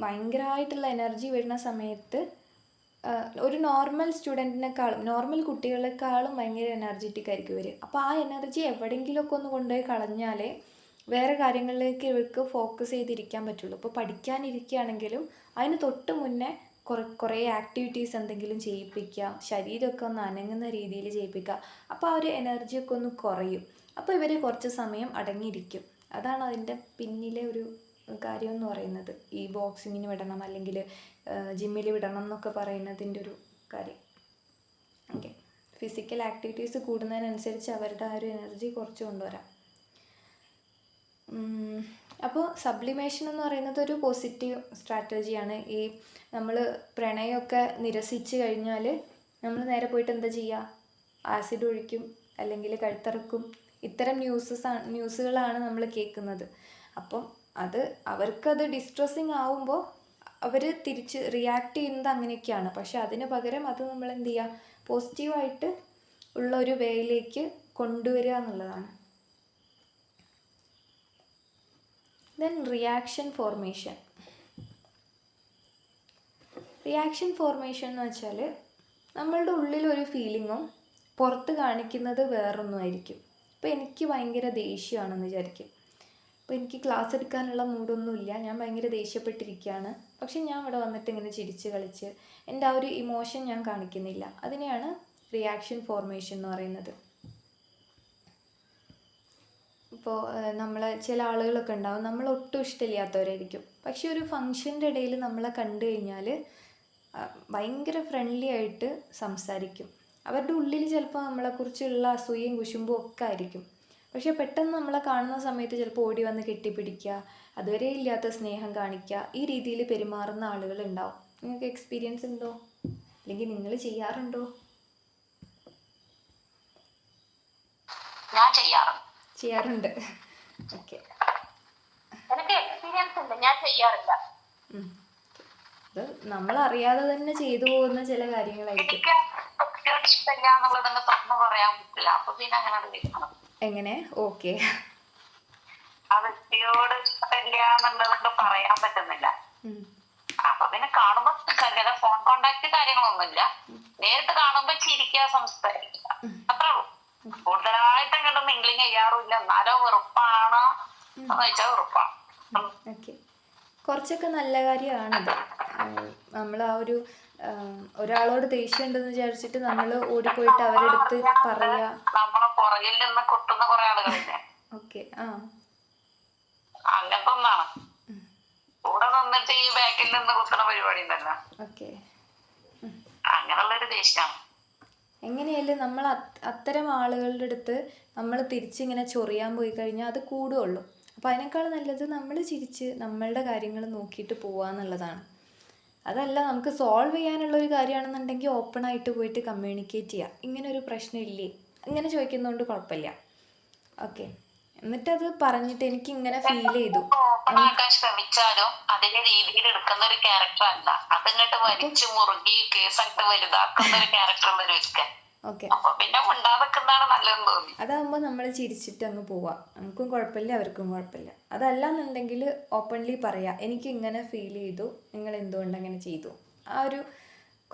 ഭയങ്കരമായിട്ടുള്ള എനർജി വരുന്ന സമയത്ത് ഒരു നോർമൽ സ്റ്റുഡൻറ്റിനേക്കാളും നോർമൽ കുട്ടികളെക്കാളും ഭയങ്കര എനർജറ്റിക് ആയിരിക്കും ഇവർ. അപ്പോൾ ആ എനർജി എവിടെയെങ്കിലുമൊക്കെ ഒന്ന് കൊണ്ടുപോയി കളഞ്ഞാലേ വേറെ കാര്യങ്ങളിലേക്ക് ഇവർക്ക് ഫോക്കസ് ചെയ്തിരിക്കാൻ പറ്റുള്ളൂ. ഇപ്പോൾ പഠിക്കാനിരിക്കുകയാണെങ്കിലും അതിന് തൊട്ട് മുന്നേ കുറേ ആക്ടിവിറ്റീസ് എന്തെങ്കിലും ചെയ്യിപ്പിക്കുക, ശരീരമൊക്കെ ഒന്ന് അനങ്ങുന്ന രീതിയിൽ ചെയ്യിപ്പിക്കുക. അപ്പോൾ ആ ഒരു എനർജിയൊക്കെ ഒന്ന് കുറയും. അപ്പോൾ ഇവർ കുറച്ച് സമയം അടങ്ങിയിരിക്കും. അതാണ് അതിൻ്റെ പിന്നിലെ ഒരു കാര്യം എന്ന് പറയുന്നത്. ഈ ബോക്സിങ്ങിന് വിടണം, അല്ലെങ്കിൽ ജിമ്മിൽ വിടണം എന്നൊക്കെ പറയുന്നതിൻ്റെ ഒരു കാര്യം. ഓക്കെ, ഫിസിക്കൽ ആക്ടിവിറ്റീസ് കൂടുന്നതിനനുസരിച്ച് അവരുടെ ആ ഒരു എനർജി കുറച്ച് കൊണ്ടുവരാം. അപ്പോൾ സബ്ലിമേഷൻ എന്ന് പറയുന്നത് ഒരു പോസിറ്റീവ് സ്ട്രാറ്റജിയാണ്. ഈ നമ്മൾ പ്രണയമൊക്കെ നിരസിച്ച് കഴിഞ്ഞാൽ നമ്മൾ നേരെ പോയിട്ട് എന്താ ചെയ്യുക? ആസിഡ് ഒഴിക്കും, അല്ലെങ്കിൽ കഴുത്തിറക്കും. ഇത്തരം ന്യൂസുകളാണ് നമ്മൾ കേൾക്കുന്നത്. അപ്പം അവർക്കത് ഡിസ്ട്രെസ്സിങ് ആവുമ്പോൾ അവർ തിരിച്ച് റിയാക്ട് ചെയ്യുന്നത് അങ്ങനെയൊക്കെയാണ്. പക്ഷെ അതിന് പകരം അത് നമ്മൾ എന്ത് ചെയ്യുക? പോസിറ്റീവായിട്ട് ഉള്ള ഒരു വേയിലേക്ക് കൊണ്ടുവരിക എന്നുള്ളതാണ്. Then reaction formation. Reaction formation എന്ന് വെച്ചാൽ നമ്മളുടെ ഉള്ളിലൊരു ഫീലിങ്ങും പുറത്ത് കാണിക്കുന്നത് വേറൊന്നുമായിരിക്കും. ഇപ്പോൾ എനിക്ക് ഭയങ്കര ദേഷ്യമാണെന്ന് വിചാരിക്കും. അപ്പോൾ എനിക്ക് ക്ലാസ് എടുക്കാനുള്ള മൂഡൊന്നുമില്ല, ഞാൻ ഭയങ്കര ദേഷ്യപ്പെട്ടിരിക്കുകയാണ്. പക്ഷെ ഞാൻ ഇവിടെ വന്നിട്ട് ഇങ്ങനെ ചിരിച്ച് കളിച്ച് എൻ്റെ ആ ഒരു ഇമോഷൻ ഞാൻ കാണിക്കുന്നില്ല. അതിനെയാണ് റിയാക്ഷൻ ഫോർമേഷൻ എന്ന് പറയുന്നത്. ഇപ്പോൾ ചില ആളുകളൊക്കെ ഉണ്ടാവും, നമ്മൾ ഒട്ടും ഇഷ്ടമില്ലാത്തവരായിരിക്കും. പക്ഷെ ഒരു ഫങ്ഷൻ്റെ ഇടയിൽ നമ്മളെ കണ്ടു കഴിഞ്ഞാൽ ഭയങ്കര ഫ്രണ്ട്ലി ആയിട്ട് സംസാരിക്കും. അവരുടെ ഉള്ളിൽ ചിലപ്പോൾ നമ്മളെക്കുറിച്ചുള്ള അസൂയയും കുശുമ്പും ഒക്കെ ആയിരിക്കും. പക്ഷെ പെട്ടെന്ന് നമ്മളെ കാണുന്ന സമയത്ത് ചിലപ്പോൾ ഓടി വന്ന് കെട്ടിപ്പിടിക്കുക, അതുവരെ ഇല്ലാത്ത സ്നേഹം കാണിക്കുക, ഈ രീതിയിൽ പെരുമാറുന്ന ആളുകളുണ്ടാവും. നിങ്ങൾക്ക് എക്സ്പീരിയൻസ് ഉണ്ടോ? അല്ലെങ്കിൽ നിങ്ങൾ ചെയ്യാറുണ്ടോ? ഞാൻ ചെയ്യാറുണ്ട്. ഓക്കെ. എനിക്ക് എക്സ്പീരിയൻസ് ഉണ്ട്, ഞാൻ ചെയ്യാറില്ല. അത് നമ്മളറിയാതെ തന്നെ ചെയ്തു പോകുന്ന ചില കാര്യങ്ങളായിരിക്കും. ഇഷ്ടമില്ല എന്നുള്ളതൊക്കെ തുറന്നു പറയാൻ പറ്റില്ല, അപ്പൊ പിന്നെ അങ്ങനെ എങ്ങനെ? ഓക്കെ. ആ വ്യക്തിയോട് ഇഷ്ടമില്ല എന്നുള്ളതൊക്കെ പറയാൻ പറ്റുന്നില്ല. അപ്പൊ പിന്നെ കാണുമ്പോ ഫോൺ കോണ്ടാക്ട് കാര്യങ്ങളൊന്നുമില്ല, നേരിട്ട് കാണുമ്പോ ചിരിക്കുക, സംസാരിക്കുക, അത്രേ ഉള്ളൂ. കൂടുതലായിട്ട് അങ്ങോട്ട് മിംഗ്ലിങ് ചെയ്യാറുമില്ല. എന്നാലോ വെറുപ്പാണോ എന്ന് വെച്ചാൽ വെറുപ്പാണ്. ഓക്കെ, കുറച്ചൊക്കെ നല്ല കാര്യമാണത്. നമ്മൾ ആ ഒരു ഒരാളോട് ദേഷ്യം ഉണ്ടെന്ന് വിചാരിച്ചിട്ട് നമ്മൾ ഓടിപ്പോയിട്ട് അവരുടെ അടുത്ത് പറയാ. നമ്മളെ പുറകിൽ നിന്ന് കൊട്ടുന്ന കുറെ ആളുകളില്ലേ? ഓക്കെ. അങ്ങനത്തെ ഒന്നാണ്. കൂടെ നിന്നിട്ട് ഈ ബാക്കിൽ നിന്ന് കുത്തുന്ന പരിപാടി ഉണ്ടല്ലോ. ഓക്കെ. അങ്ങനെയുള്ളൊരു ദേഷ്യമാണ്. എങ്ങനെയായാലും നമ്മൾ അത്തരം ആളുകളുടെ അടുത്ത് നമ്മൾ തിരിച്ചിങ്ങനെ ചൊറിയാൻ പോയി കഴിഞ്ഞാൽ അത് കൂടുകയുള്ളൂ. അപ്പോൾ അതിനേക്കാൾ നല്ലത് നമ്മൾ ചിരിച്ച് നമ്മളുടെ കാര്യങ്ങൾ നോക്കിയിട്ട് പോവുക എന്നുള്ളതാണ്. അതല്ല, നമുക്ക് സോൾവ് ചെയ്യാനുള്ളൊരു കാര്യമാണെന്നുണ്ടെങ്കിൽ ഓപ്പണായിട്ട് പോയിട്ട് കമ്മ്യൂണിക്കേറ്റ് ചെയ്യുക. ഇങ്ങനൊരു പ്രശ്നമില്ലേ, ഇങ്ങനെ ചോദിക്കുന്നതുകൊണ്ട് കുഴപ്പമില്ല. ഓക്കെ. എന്നിട്ടത് പറഞ്ഞിട്ട് എനിക്ക് ഇങ്ങനെ ഫീൽ ചെയ്തു. ഓപ്പണാക്കാൻ ശ്രമിച്ചാലും അതിന്റെ രീതിയിൽ എടുക്കുന്ന ഒരു ക്യാരക്ടർ അല്ല, അതിങ്ങോട്ട് വലിച്ചു മുറുകി കേസായിട്ട് വലുതാക്കുന്ന ഒരു ക്യാരക്ടർ ഉള്ള ഒരു വ്യക്തി. ഓക്കെ. അപ്പൊ പിന്നെ ഉണ്ടാകുന്നതാണ് നല്ലതെന്ന് തോന്നി. അതാകുമ്പോൾ നമ്മൾ ചിരിച്ചിട്ട് അങ്ങ് പോവാം, നമുക്കും കുഴപ്പമില്ല അവർക്കും കുഴപ്പമില്ല. അതല്ലാന്നുണ്ടെങ്കിൽ ഓപ്പൺലി പറയാം, എനിക്ക് ഇങ്ങനെ ഫീൽ ചെയ്തു, നിങ്ങൾ എന്തുകൊണ്ട് അങ്ങനെ ചെയ്തു. ആ ഒരു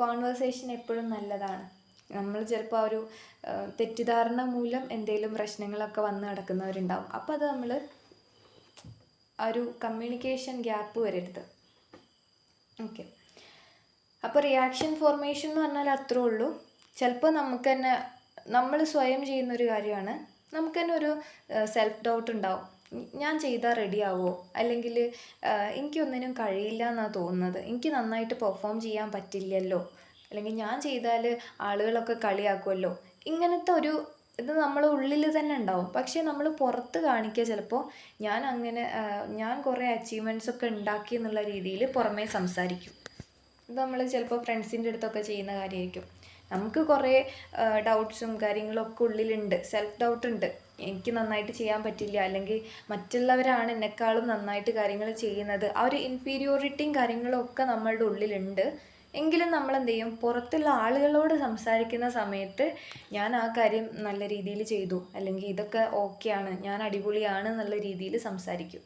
കോൺവെർസേഷൻ എപ്പോഴും നല്ലതാണ്. നമ്മൾ ചിലപ്പോൾ ആ ഒരു തെറ്റിദ്ധാരണ മൂലം എന്തെങ്കിലും പ്രശ്നങ്ങളൊക്കെ വന്ന് നടക്കുന്നവരുണ്ടാവും. അപ്പോൾ അത് നമ്മൾ ആ ഒരു കമ്മ്യൂണിക്കേഷൻ ഗ്യാപ്പ് വരരുത്. ഓക്കെ. അപ്പോൾ റിയാക്ഷൻ ഫോർമേഷൻ എന്ന് പറഞ്ഞാൽ അത്രേ ഉള്ളൂ. ചിലപ്പോൾ നമുക്ക് തന്നെ നമ്മൾ സ്വയം ചെയ്യുന്നൊരു കാര്യമാണ്, നമുക്ക് തന്നെ ഒരു സെൽഫ് ഡൗട്ട് ഉണ്ടാവും. ഞാൻ ചെയ്താൽ റെഡി ആവുമോ, അല്ലെങ്കിൽ എനിക്കൊന്നിനും കഴിയില്ല എന്നാണ് തോന്നുന്നത്, എനിക്ക് നന്നായിട്ട് പെർഫോം ചെയ്യാൻ പറ്റില്ലല്ലോ, അല്ലെങ്കിൽ ഞാൻ ചെയ്താൽ ആളുകളൊക്കെ കളിയാക്കുമല്ലോ. ഇങ്ങനത്തെ ഒരു ഇത് നമ്മൾ ഉള്ളിൽ തന്നെ ഉണ്ടാവും. പക്ഷേ നമ്മൾ പുറത്ത് കാണിക്കുക ചിലപ്പോൾ ഞാൻ കുറേ അച്ചീവ്മെൻറ്റ്സ് ഒക്കെ ഉണ്ടാക്കി എന്നുള്ള രീതിയിൽ പുറമേ സംസാരിക്കും. ഇത് നമ്മൾ ചിലപ്പോൾ ഫ്രണ്ട്സിൻ്റെ അടുത്തൊക്കെ ചെയ്യുന്ന കാര്യമായിരിക്കും. നമുക്ക് കുറേ ഡൗട്ട്സും കാര്യങ്ങളൊക്കെ ഉള്ളിലുണ്ട്, സെൽഫ് ഡൗട്ട് ഉണ്ട്. എനിക്ക് നന്നായിട്ട് ചെയ്യാൻ പറ്റില്ല, അല്ലെങ്കിൽ മറ്റുള്ളവരാണ് എന്നെക്കാളും നന്നായിട്ട് കാര്യങ്ങൾ ചെയ്യുന്നത്, ആ ഒരു ഇൻഫീരിയോറിറ്റിയും കാര്യങ്ങളും ഒക്കെ നമ്മളുടെ ഉള്ളിലുണ്ട്. എങ്കിലും നമ്മൾ എന്ത് ചെയ്യും, പുറത്തുള്ള ആളുകളോട് സംസാരിക്കുന്ന സമയത്ത് ഞാൻ ആ കാര്യം നല്ല രീതിയിൽ ചെയ്തു, അല്ലെങ്കിൽ ഇതൊക്കെ ഓക്കെയാണ്, ഞാൻ അടിപൊളിയാണ് എന്നുള്ള രീതിയിൽ സംസാരിക്കും.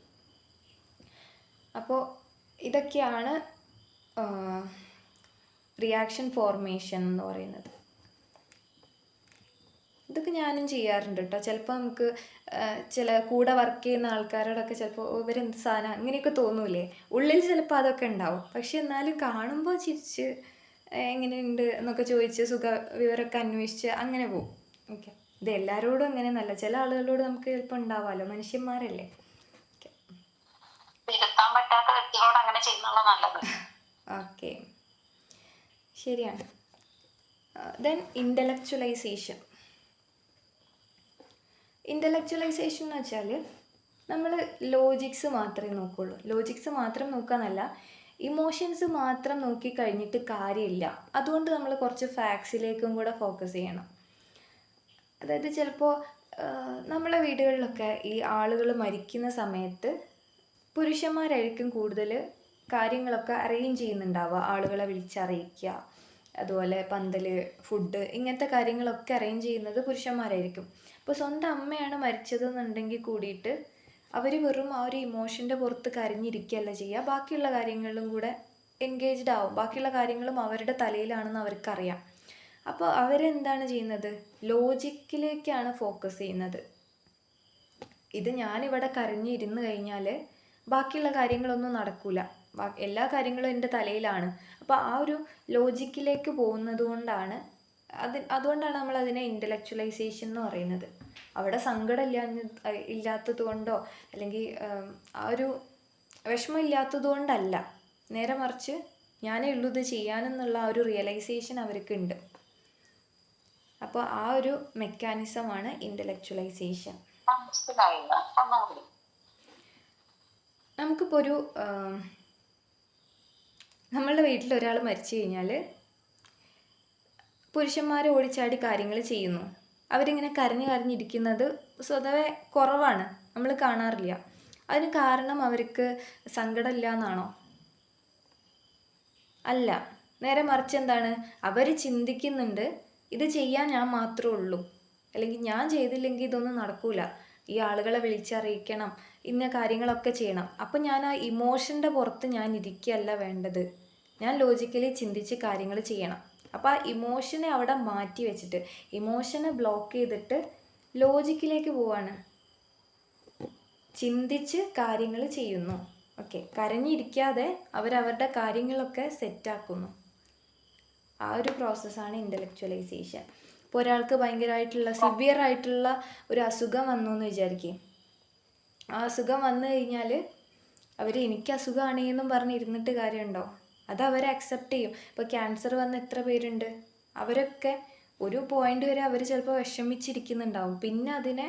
അപ്പോൾ ഇതൊക്കെയാണ് റിയാക്ഷൻ ഫോർമേഷൻ എന്ന് പറയുന്നത്. ഇതൊക്കെ ഞാനും ചെയ്യാറുണ്ട് കേട്ടോ. ചിലപ്പോൾ നമുക്ക് ചില കൂടെ വർക്ക് ചെയ്യുന്ന ആൾക്കാരോടൊക്കെ ചിലപ്പോൾ ഇവരെന്ത് സാധനം അങ്ങനെയൊക്കെ തോന്നൂലേ, ഉള്ളിൽ ചിലപ്പോൾ അതൊക്കെ ഉണ്ടാവും. പക്ഷെ എന്നാലും കാണുമ്പോൾ ചിരിച്ച് എങ്ങനെയുണ്ട് എന്നൊക്കെ ചോദിച്ച് വിവരമൊക്കെ അന്വേഷിച്ച് അങ്ങനെ പോകും. ഓക്കെ. ഇത് എല്ലാവരോടും അങ്ങനെ നല്ല, ചില ആളുകളോട് നമുക്ക് ചിലപ്പോൾ ഉണ്ടാവാമല്ലോ, മനുഷ്യന്മാരല്ലേ. ഓക്കെ, ശരിയാണ്. ദെൻ ഇൻ്റലക്ച്വലൈസേഷൻ. ഇൻ്റലക്ച്വലൈസേഷൻ എന്ന് വെച്ചാൽ നമ്മൾ ലോജിക്സ് മാത്രമേ നോക്കുകയുള്ളൂ. ലോജിക്സ് മാത്രം നോക്കാന്നല്ല, ഇമോഷൻസ് മാത്രം നോക്കി കഴിഞ്ഞിട്ട് കാര്യമില്ല. അതുകൊണ്ട് നമ്മൾ കുറച്ച് ഫാക്ട്സിലേക്കും കൂടെ ഫോക്കസ് ചെയ്യണം. അതായത് ചിലപ്പോൾ നമ്മളെ വീടുകളിലൊക്കെ ഈ ആളുകൾ മരിക്കുന്ന സമയത്ത് പുരുഷന്മാരായിരിക്കും കൂടുതൽ കാര്യങ്ങളൊക്കെ അറേഞ്ച് ചെയ്യുന്നുണ്ടാവുക. ആളുകളെ വിളിച്ചറിയിക്കുക, അതുപോലെ പന്തൽ, ഫുഡ്, ഇങ്ങനത്തെ കാര്യങ്ങളൊക്കെ അറേഞ്ച് ചെയ്യുന്നത് പുരുഷന്മാരായിരിക്കും. ഇപ്പോൾ സ്വന്തം അമ്മയാണ് മരിച്ചതെന്നുണ്ടെങ്കിൽ കൂടിയിട്ട് അവർ വെറും ആ ഒരു ഇമോഷൻ്റെ പുറത്ത് കരഞ്ഞിരിക്കുകയല്ല ചെയ്യുക, ബാക്കിയുള്ള കാര്യങ്ങളിലും കൂടെ എൻഗേജ്ഡ് ആവും. ബാക്കിയുള്ള കാര്യങ്ങളും അവരുടെ തലയിലാണെന്ന് അവർക്കറിയാം. അപ്പോൾ അവരെന്താണ് ചെയ്യുന്നത്? ലോജിക്കിലേക്കാണ് ഫോക്കസ് ചെയ്യുന്നത്. ഇത് ഞാനിവിടെ കരഞ്ഞിരുന്ന് കഴിഞ്ഞാൽ ബാക്കിയുള്ള കാര്യങ്ങളൊന്നും നടക്കില്ല, എല്ലാ കാര്യങ്ങളും എൻ്റെ തലയിലാണ്. അപ്പോൾ ആ ഒരു ലോജിക്കിലേക്ക് പോകുന്നത് കൊണ്ടാണ് അതുകൊണ്ടാണ് നമ്മൾ അതിനെ ഇൻ്റലക്ച്വലൈസേഷൻ എന്ന് പറയുന്നത്. അവിടെ സങ്കടം ഇല്ലാത്തത് കൊണ്ടോ അല്ലെങ്കിൽ ആ ഒരു വിഷമം ഇല്ലാത്തത് കൊണ്ടല്ല, നേരെ മറിച്ച് ഞാനേ ഉള്ളൂ ഇത് ചെയ്യാനെന്നുള്ള ആ ഒരു റിയലൈസേഷൻ അവർക്കുണ്ട്. അപ്പോൾ ആ ഒരു മെക്കാനിസമാണ് ഇൻ്റലക്ച്വലൈസേഷൻ. നമുക്കിപ്പോൾ ഒരു നമ്മളുടെ വീട്ടിൽ ഒരാൾ മരിച്ചു കഴിഞ്ഞാൽ പുരുഷന്മാർ ഓടിച്ചാടി കാര്യങ്ങൾ ചെയ്യുന്നു. അവരിങ്ങനെ കരഞ്ഞിരിക്കുന്നത് സ്വതവേ കുറവാണ്, നമ്മൾ കാണാറില്ല. അതിന് കാരണം അവർക്ക് സങ്കടമില്ല എന്നാണോ? അല്ല, നേരെ മറിച്ച് എന്താണ്, അവർ ചിന്തിക്കുന്നുണ്ട് ഇത് ചെയ്യാൻ ഞാൻ മാത്രമേ ഉള്ളൂ, അല്ലെങ്കിൽ ഞാൻ ചെയ്തില്ലെങ്കിൽ ഇതൊന്നും നടക്കൂല, ഈ ആളുകളെ വിളിച്ചറിയിക്കണം, ഇന്ന കാര്യങ്ങളൊക്കെ ചെയ്യണം. അപ്പം ഞാൻ ആ ഇമോഷൻ്റെ പുറത്ത് ഞാൻ ഇരിക്കുകയല്ല വേണ്ടത്, ഞാൻ ലോജിക്കലി ചിന്തിച്ച് കാര്യങ്ങൾ ചെയ്യണം. അപ്പോൾ ആ ഇമോഷനെ അവിടെ മാറ്റി വെച്ചിട്ട്, ഇമോഷനെ ബ്ലോക്ക് ചെയ്തിട്ട് ലോജിക്കിലേക്ക് പോവാണ്, ചിന്തിച്ച് കാര്യങ്ങൾ ചെയ്യുന്നു. ഓക്കെ, കരഞ്ഞിരിക്കാതെ അവരവരുടെ കാര്യങ്ങളൊക്കെ സെറ്റാക്കുന്നു. ആ ഒരു പ്രോസസ്സാണ് ഇൻ്റലക്ച്വലൈസേഷൻ. ഇപ്പോൾ ഒരാൾക്ക് ഭയങ്കരമായിട്ടുള്ള സിവിയർ ആയിട്ടുള്ള ഒരു അസുഖം വന്നു എന്ന് വിചാരിക്കും. ആ അസുഖം വന്നു കഴിഞ്ഞാൽ അവർ എനിക്ക് അസുഖമാണ് എന്നും പറഞ്ഞിരുന്നിട്ട് കാര്യമുണ്ടോ? അത് അവരെ അക്സെപ്റ്റ് ചെയ്യും. ഇപ്പോൾ ക്യാൻസർ വന്ന എത്ര പേരുണ്ട്, അവരൊക്കെ ഒരു പോയിന്റ് വരെ അവർ ചിലപ്പോൾ വിഷമിച്ചിരിക്കുന്നുണ്ടാവും, പിന്നെ അതിനെ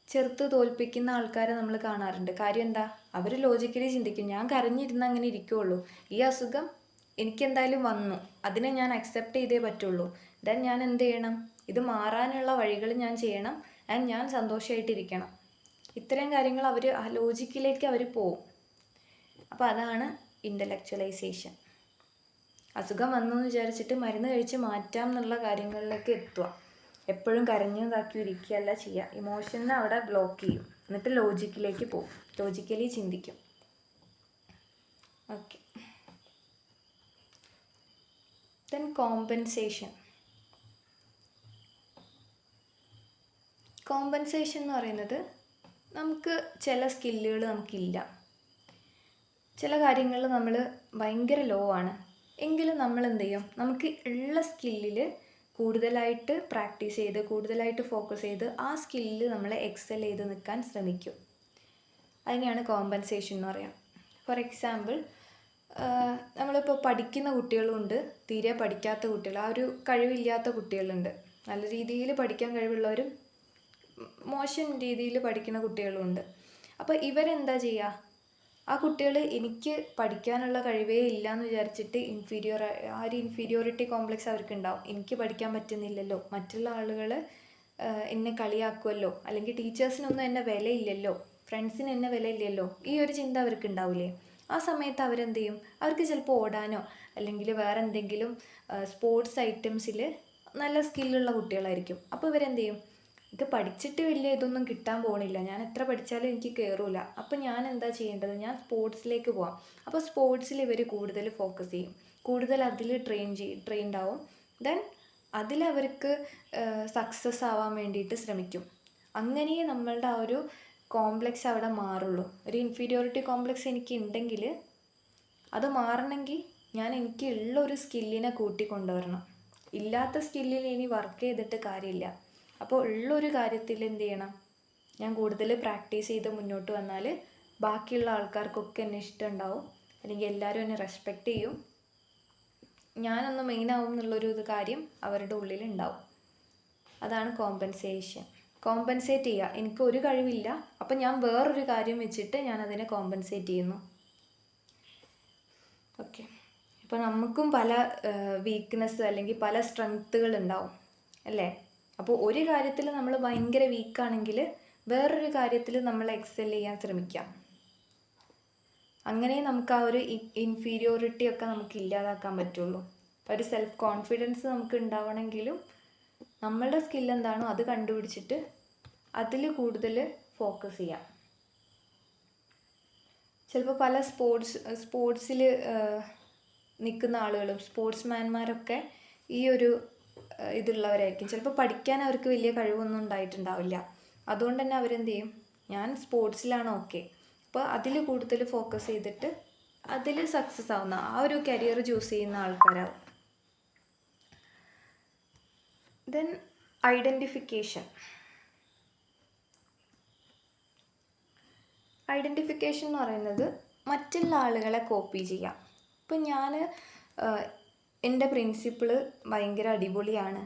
ചെറുത്ത് തോൽപ്പിക്കുന്ന ആൾക്കാരെ നമ്മൾ കാണാറുണ്ട്. കാര്യം എന്താ? അവർ ലോജിക്കലി ചിന്തിക്കും, ഞാൻ കരഞ്ഞിരുന്ന് അങ്ങനെ ഇരിക്കുകയുള്ളൂ, ഈ അസുഖം എനിക്കെന്തായാലും വന്നു, അതിനെ ഞാൻ അക്സെപ്റ്റ് ചെയ്തേ പറ്റുള്ളൂ, ദെൻ ഞാൻ എന്ത് ചെയ്യണം, ഇത് മാറാനുള്ള വഴികൾ ഞാൻ ചെയ്യണം, ആൻഡ് ഞാൻ സന്തോഷമായിട്ടിരിക്കണം. ഇത്തരം കാര്യങ്ങൾ അവർ ആ ലോജിക്കിലേക്ക് അവർ പോവും. അപ്പോൾ അതാണ് ഇൻ്റലക്ച്വലൈസേഷൻ. അസുഖം വന്നു എന്ന് വിചാരിച്ചിട്ട് മരുന്ന് കഴിച്ച് മാറ്റാം എന്നുള്ള കാര്യങ്ങളിലേക്ക് എത്തുക. എപ്പോഴും കരഞ്ഞതാക്കി ഇരിക്കുകയല്ല ചെയ്യുക, ഇമോഷനെ അവിടെ ബ്ലോക്ക് ചെയ്യും, എന്നിട്ട് ലോജിക്കിലേക്ക് പോകും, ലോജിക്കലി ചിന്തിക്കും. Okay, then compensation. കോമ്പൻസേഷൻ എന്ന് പറയുന്നത്, നമുക്ക് ചില സ്കില്ലുകൾ നമുക്കില്ല, ചില കാര്യങ്ങളിൽ നമ്മൾ ഭയങ്കര ലോ ആണ്, എങ്കിലും നമ്മൾ എന്ത് ചെയ്യും, നമുക്ക് ഉള്ള സ്കില്ലിൽ കൂടുതലായിട്ട് പ്രാക്ടീസ് ചെയ്ത് കൂടുതലായിട്ട് ഫോക്കസ് ചെയ്ത് ആ സ്കില്ലിൽ നമ്മൾ എക്സൽ ചെയ്ത് നിൽക്കാൻ ശ്രമിക്കും. അതിനെയാണ് കോമ്പൻസേഷൻ എന്ന് പറയാം. ഫോർ എക്സാമ്പിൾ, നമ്മളിപ്പോൾ പഠിക്കുന്ന കുട്ടികളുണ്ട്, തീരെ പഠിക്കാത്ത കുട്ടികൾ, ആ ഒരു കഴിവില്ലാത്ത കുട്ടികളുണ്ട്, നല്ല രീതിയിൽ പഠിക്കാൻ കഴിവുള്ളവരും മോശം രീതിയിൽ പഠിക്കുന്ന കുട്ടികളുമുണ്ട്. അപ്പോൾ ഇവരെന്താ ചെയ്യുക, ആ കുട്ടികൾ എനിക്ക് പഠിക്കാനുള്ള കഴിവേ ഇല്ല എന്ന് വിചാരിച്ചിട്ട് ആ ഒരു ഇൻഫീരിയോറിറ്റി കോംപ്ലക്സ് അവർക്ക് ഉണ്ടാവും. എനിക്ക് പഠിക്കാൻ പറ്റുന്നില്ലല്ലോ, മറ്റുള്ള ആളുകൾ എന്നെ കളിയാക്കുമല്ലോ, അല്ലെങ്കിൽ ടീച്ചേഴ്സിനൊന്നും എന്നെ വിലയില്ലല്ലോ, ഫ്രണ്ട്സിന് എന്നെ വിലയില്ലല്ലോ, ഈ ഒരു ചിന്ത അവർക്ക് ഉണ്ടാവില്ലേ? ആ സമയത്ത് അവരെന്ത് ചെയ്യും, അവർക്ക് ചിലപ്പോൾ ഓടാനോ അല്ലെങ്കിൽ വേറെ എന്തെങ്കിലും സ്പോർട്സ് ഐറ്റംസിൽ നല്ല സ്കില്ലുള്ള കുട്ടികളായിരിക്കും. അപ്പോൾ ഇവരെന്ത് ചെയ്യും, എനിക്ക് പഠിച്ചിട്ട് വലിയ ഇതൊന്നും കിട്ടാൻ പോകുന്നില്ല, ഞാൻ എത്ര പഠിച്ചാലും എനിക്ക് കയറില്ല, അപ്പോൾ ഞാൻ എന്താ ചെയ്യേണ്ടത്, ഞാൻ സ്പോർട്സിലേക്ക് പോവാം. അപ്പോൾ സ്പോർട്സിൽ ഇവർ കൂടുതൽ ഫോക്കസ് ചെയ്യും, കൂടുതൽ അതിൽ ട്രെയിൻഡ് ആവും, ദെൻ അതിലവർക്ക് സക്സസ് ആവാൻ വേണ്ടിയിട്ട് ശ്രമിക്കും. അങ്ങനെ നമ്മളുടെ ആ ഒരു കോംപ്ലക്സ് അവിടെ മാറുള്ളൂ. ഒരു ഇൻഫീരിയോറിറ്റി കോംപ്ലക്സ് എനിക്ക് ഉണ്ടെങ്കിൽ അത് മാറണമെങ്കിൽ ഞാൻ എനിക്ക് ഉള്ള ഒരു സ്കില്ലിനെ കൂട്ടിക്കൊണ്ടുവരണം. ഇല്ലാത്ത സ്കില്ലിൽ ഇനി വർക്ക് ചെയ്തിട്ട് കാര്യമില്ല. അപ്പോൾ ഉള്ളൊരു കാര്യത്തിൽ എന്ത് ചെയ്യണം, ഞാൻ കൂടുതൽ പ്രാക്ടീസ് ചെയ്ത് മുന്നോട്ട് വന്നാൽ ബാക്കിയുള്ള ആൾക്കാർക്കൊക്കെ എന്നെ ഇഷ്ടമുണ്ടാവും, അല്ലെങ്കിൽ എല്ലാവരും എന്നെ റെസ്പെക്റ്റ് ചെയ്യും, ഞാനൊന്ന് മെയിനാവും എന്നുള്ളൊരു കാര്യം അവരുടെ ഉള്ളിലുണ്ടാവും. അതാണ് കോമ്പൻസേഷൻ. കോമ്പൻസേറ്റ് ചെയ്യുക, എനിക്കൊരു കഴിവില്ല, അപ്പം ഞാൻ വേറൊരു കാര്യം വെച്ചിട്ട് ഞാൻ അതിനെ കോമ്പൻസേറ്റ് ചെയ്യുന്നു. ഓക്കെ, അപ്പോൾ നമുക്കും പല വീക്ക്നെസ് അല്ലെങ്കിൽ പല സ്ട്രെങ്ത്തുകൾ ഉണ്ടാവും അല്ലേ? അപ്പോൾ ഒരു കാര്യത്തിൽ നമ്മൾ ഭയങ്കര വീക്കാണെങ്കിൽ വേറൊരു കാര്യത്തിൽ നമ്മൾ എക്സൽ ചെയ്യാൻ ശ്രമിക്കാം. അങ്ങനെ നമുക്ക് ആ ഒരു ഇൻഫീരിയോറിറ്റി ഒക്കെ നമുക്ക് ഇല്ലാതാക്കാൻ പറ്റുള്ളൂ. ഒരു സെൽഫ് കോൺഫിഡൻസ് നമുക്ക് ഉണ്ടാവണമെങ്കിലും നമ്മളുടെ സ്കിൽ എന്താണോ അത് കണ്ടുപിടിച്ചിട്ട് അതിൽ കൂടുതൽ ഫോക്കസ് ചെയ്യാം. ചിലപ്പോൾ പല സ്പോർട്സിൽ നിൽക്കുന്ന ആളുകളും സ്പോർട്സ്മാൻമാരൊക്കെ ഈ ഒരു ഇതുള്ളവരായിരിക്കും. ചിലപ്പോൾ പഠിക്കാൻ അവർക്ക് വലിയ കഴിവൊന്നും ഉണ്ടായിട്ടുണ്ടാവില്ല. അതുകൊണ്ട് തന്നെ അവരെന്ത് ചെയ്യും, ഞാൻ സ്പോർട്സിലാണ് ഓക്കെ, അപ്പോൾ അതിൽ കൂടുതൽ ഫോക്കസ് ചെയ്തിട്ട് അതിൽ സക്സസ് ആവുന്ന ആ ഒരു കരിയർ ചൂസ് ചെയ്യുന്ന ആൾക്കാരാവും. ദെൻ ഐഡൻറ്റിഫിക്കേഷൻ എന്ന് പറയുന്നത് മറ്റുള്ള ആളുകളെ കോപ്പി ചെയ്യാം. ഇപ്പം ഞാൻ എൻ്റെ പ്രിൻസിപ്പിള് ഭയങ്കര അടിപൊളിയാണ്,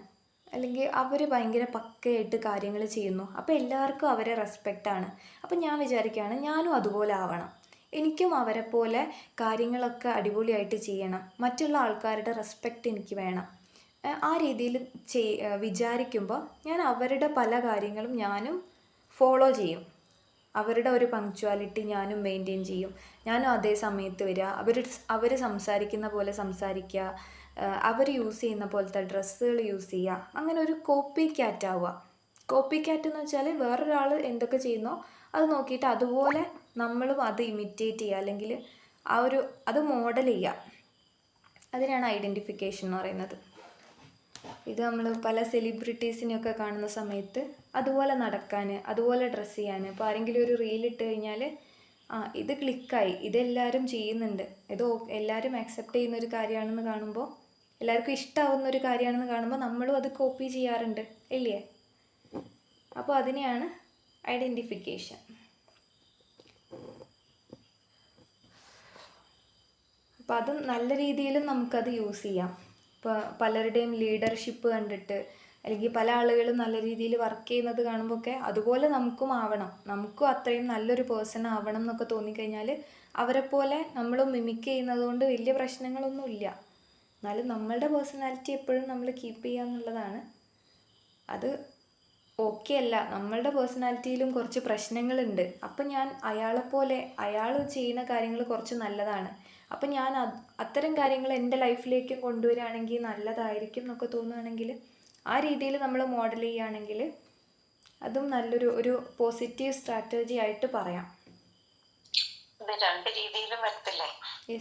അല്ലെങ്കിൽ അവർ ഭയങ്കര പക്കയായിട്ട് കാര്യങ്ങൾ ചെയ്യുന്നു, അപ്പോൾ എല്ലാവർക്കും അവരെ റെസ്പെക്റ്റാണ്. അപ്പം ഞാൻ വിചാരിക്കുകയാണ് ഞാനും അതുപോലെ ആവണം, എനിക്കും അവരെ പോലെ കാര്യങ്ങളൊക്കെ അടിപൊളിയായിട്ട് ചെയ്യണം, മറ്റുള്ള ആൾക്കാരുടെ റെസ്പെക്റ്റ് എനിക്ക് വേണം. ആ രീതിയിൽ വിചാരിക്കുമ്പോൾ ഞാൻ അവരുടെ പല കാര്യങ്ങളും ഞാനും ഫോളോ ചെയ്യും. അവരുടെ ഒരു പങ്ക്ച്വാലിറ്റി ഞാനും മെയിൻറ്റെയിൻ ചെയ്യും. ഞാനും അതേ സമയത്ത് വരിക, അവർ സംസാരിക്കുന്ന പോലെ സംസാരിക്കുക, അവർ യൂസ് ചെയ്യുന്ന പോലത്തെ ഡ്രസ്സുകൾ യൂസ് ചെയ്യുക. അങ്ങനെ ഒരു കോപ്പി ക്യാറ്റ് ആവുക. കോപ്പി ക്യാറ്റ് എന്ന് വെച്ചാൽ വേറൊരാൾ എന്തൊക്കെ ചെയ്യുന്നോ അത് നോക്കിയിട്ട് അതുപോലെ നമ്മളും അത് ഇമിറ്റേറ്റ് ചെയ്യുക, അല്ലെങ്കിൽ അത് മോഡൽ ചെയ്യുക. അതിനാണ് ഐഡൻറ്റിഫിക്കേഷൻ എന്ന് പറയുന്നത്. ഇത് നമ്മൾ പല സെലിബ്രിറ്റീസിനെയൊക്കെ കാണുന്ന സമയത്ത് അതുപോലെ നടക്കാൻ, അതുപോലെ ഡ്രസ്സ് ചെയ്യാൻ, ഇപ്പോൾ ആരെങ്കിലും ഒരു റീലിട്ട് കഴിഞ്ഞാൽ ഇത് ക്ലിക്കായി, ഇതെല്ലാവരും ചെയ്യുന്നുണ്ട്, ഇത് എല്ലാവരും അക്സെപ്റ്റ് ചെയ്യുന്നൊരു കാര്യമാണെന്ന് കാണുമ്പോൾ, എല്ലാവർക്കും ഇഷ്ടമാവുന്നൊരു കാര്യമാണെന്ന് കാണുമ്പോൾ നമ്മളും അത് കോപ്പി ചെയ്യാറുണ്ട് ഇല്ലേ? അപ്പോൾ അതിനെയാണ് ഐഡൻറ്റിഫിക്കേഷൻ. അപ്പോൾ അത് നല്ല രീതിയിലും നമുക്കത് യൂസ് ചെയ്യാം. ഇപ്പോൾ പലരുടെയും ലീഡർഷിപ്പ് കണ്ടിട്ട്, അല്ലെങ്കിൽ പല ആളുകളും നല്ല രീതിയിൽ വർക്ക് ചെയ്യുന്നത് കാണുമ്പോൾ ഒക്കെ അതുപോലെ നമുക്കും ആവണം, നമുക്കും അത്രയും നല്ലൊരു പേഴ്സൺ ആവണം എന്നൊക്കെ തോന്നിക്കഴിഞ്ഞാൽ അവരെപ്പോലെ നമ്മളും മിമിക്ക് ചെയ്യുന്നത് കൊണ്ട് വലിയ പ്രശ്നങ്ങളൊന്നുമില്ല. എന്നാലും നമ്മളുടെ പേഴ്സണാലിറ്റി എപ്പോഴും നമ്മൾ കീപ്പ് ചെയ്യുക എന്നുള്ളതാണ്. അത് ഓക്കെ അല്ല, നമ്മളുടെ പേഴ്സണാലിറ്റിയിലും കുറച്ച് പ്രശ്നങ്ങളുണ്ട്, അപ്പം ഞാൻ അയാളെപ്പോലെ അയാൾ ചെയ്യുന്ന കാര്യങ്ങൾ കുറച്ച് നല്ലതാണ്, അപ്പം ഞാൻ അത്തരം കാര്യങ്ങൾ എൻ്റെ ലൈഫിലേക്ക് കൊണ്ടുവരികയാണെങ്കിൽ നല്ലതായിരിക്കും എന്നൊക്കെ തോന്നുകയാണെങ്കിൽ ആ രീതിയിൽ നമ്മൾ മോഡൽ ചെയ്യുകയാണെങ്കിൽ അതും നല്ലൊരു പോസിറ്റീവ് സ്ട്രാറ്റജി ആയിട്ട് പറയാം. രണ്ട് രീതിയിലും വരത്തില്ലേ?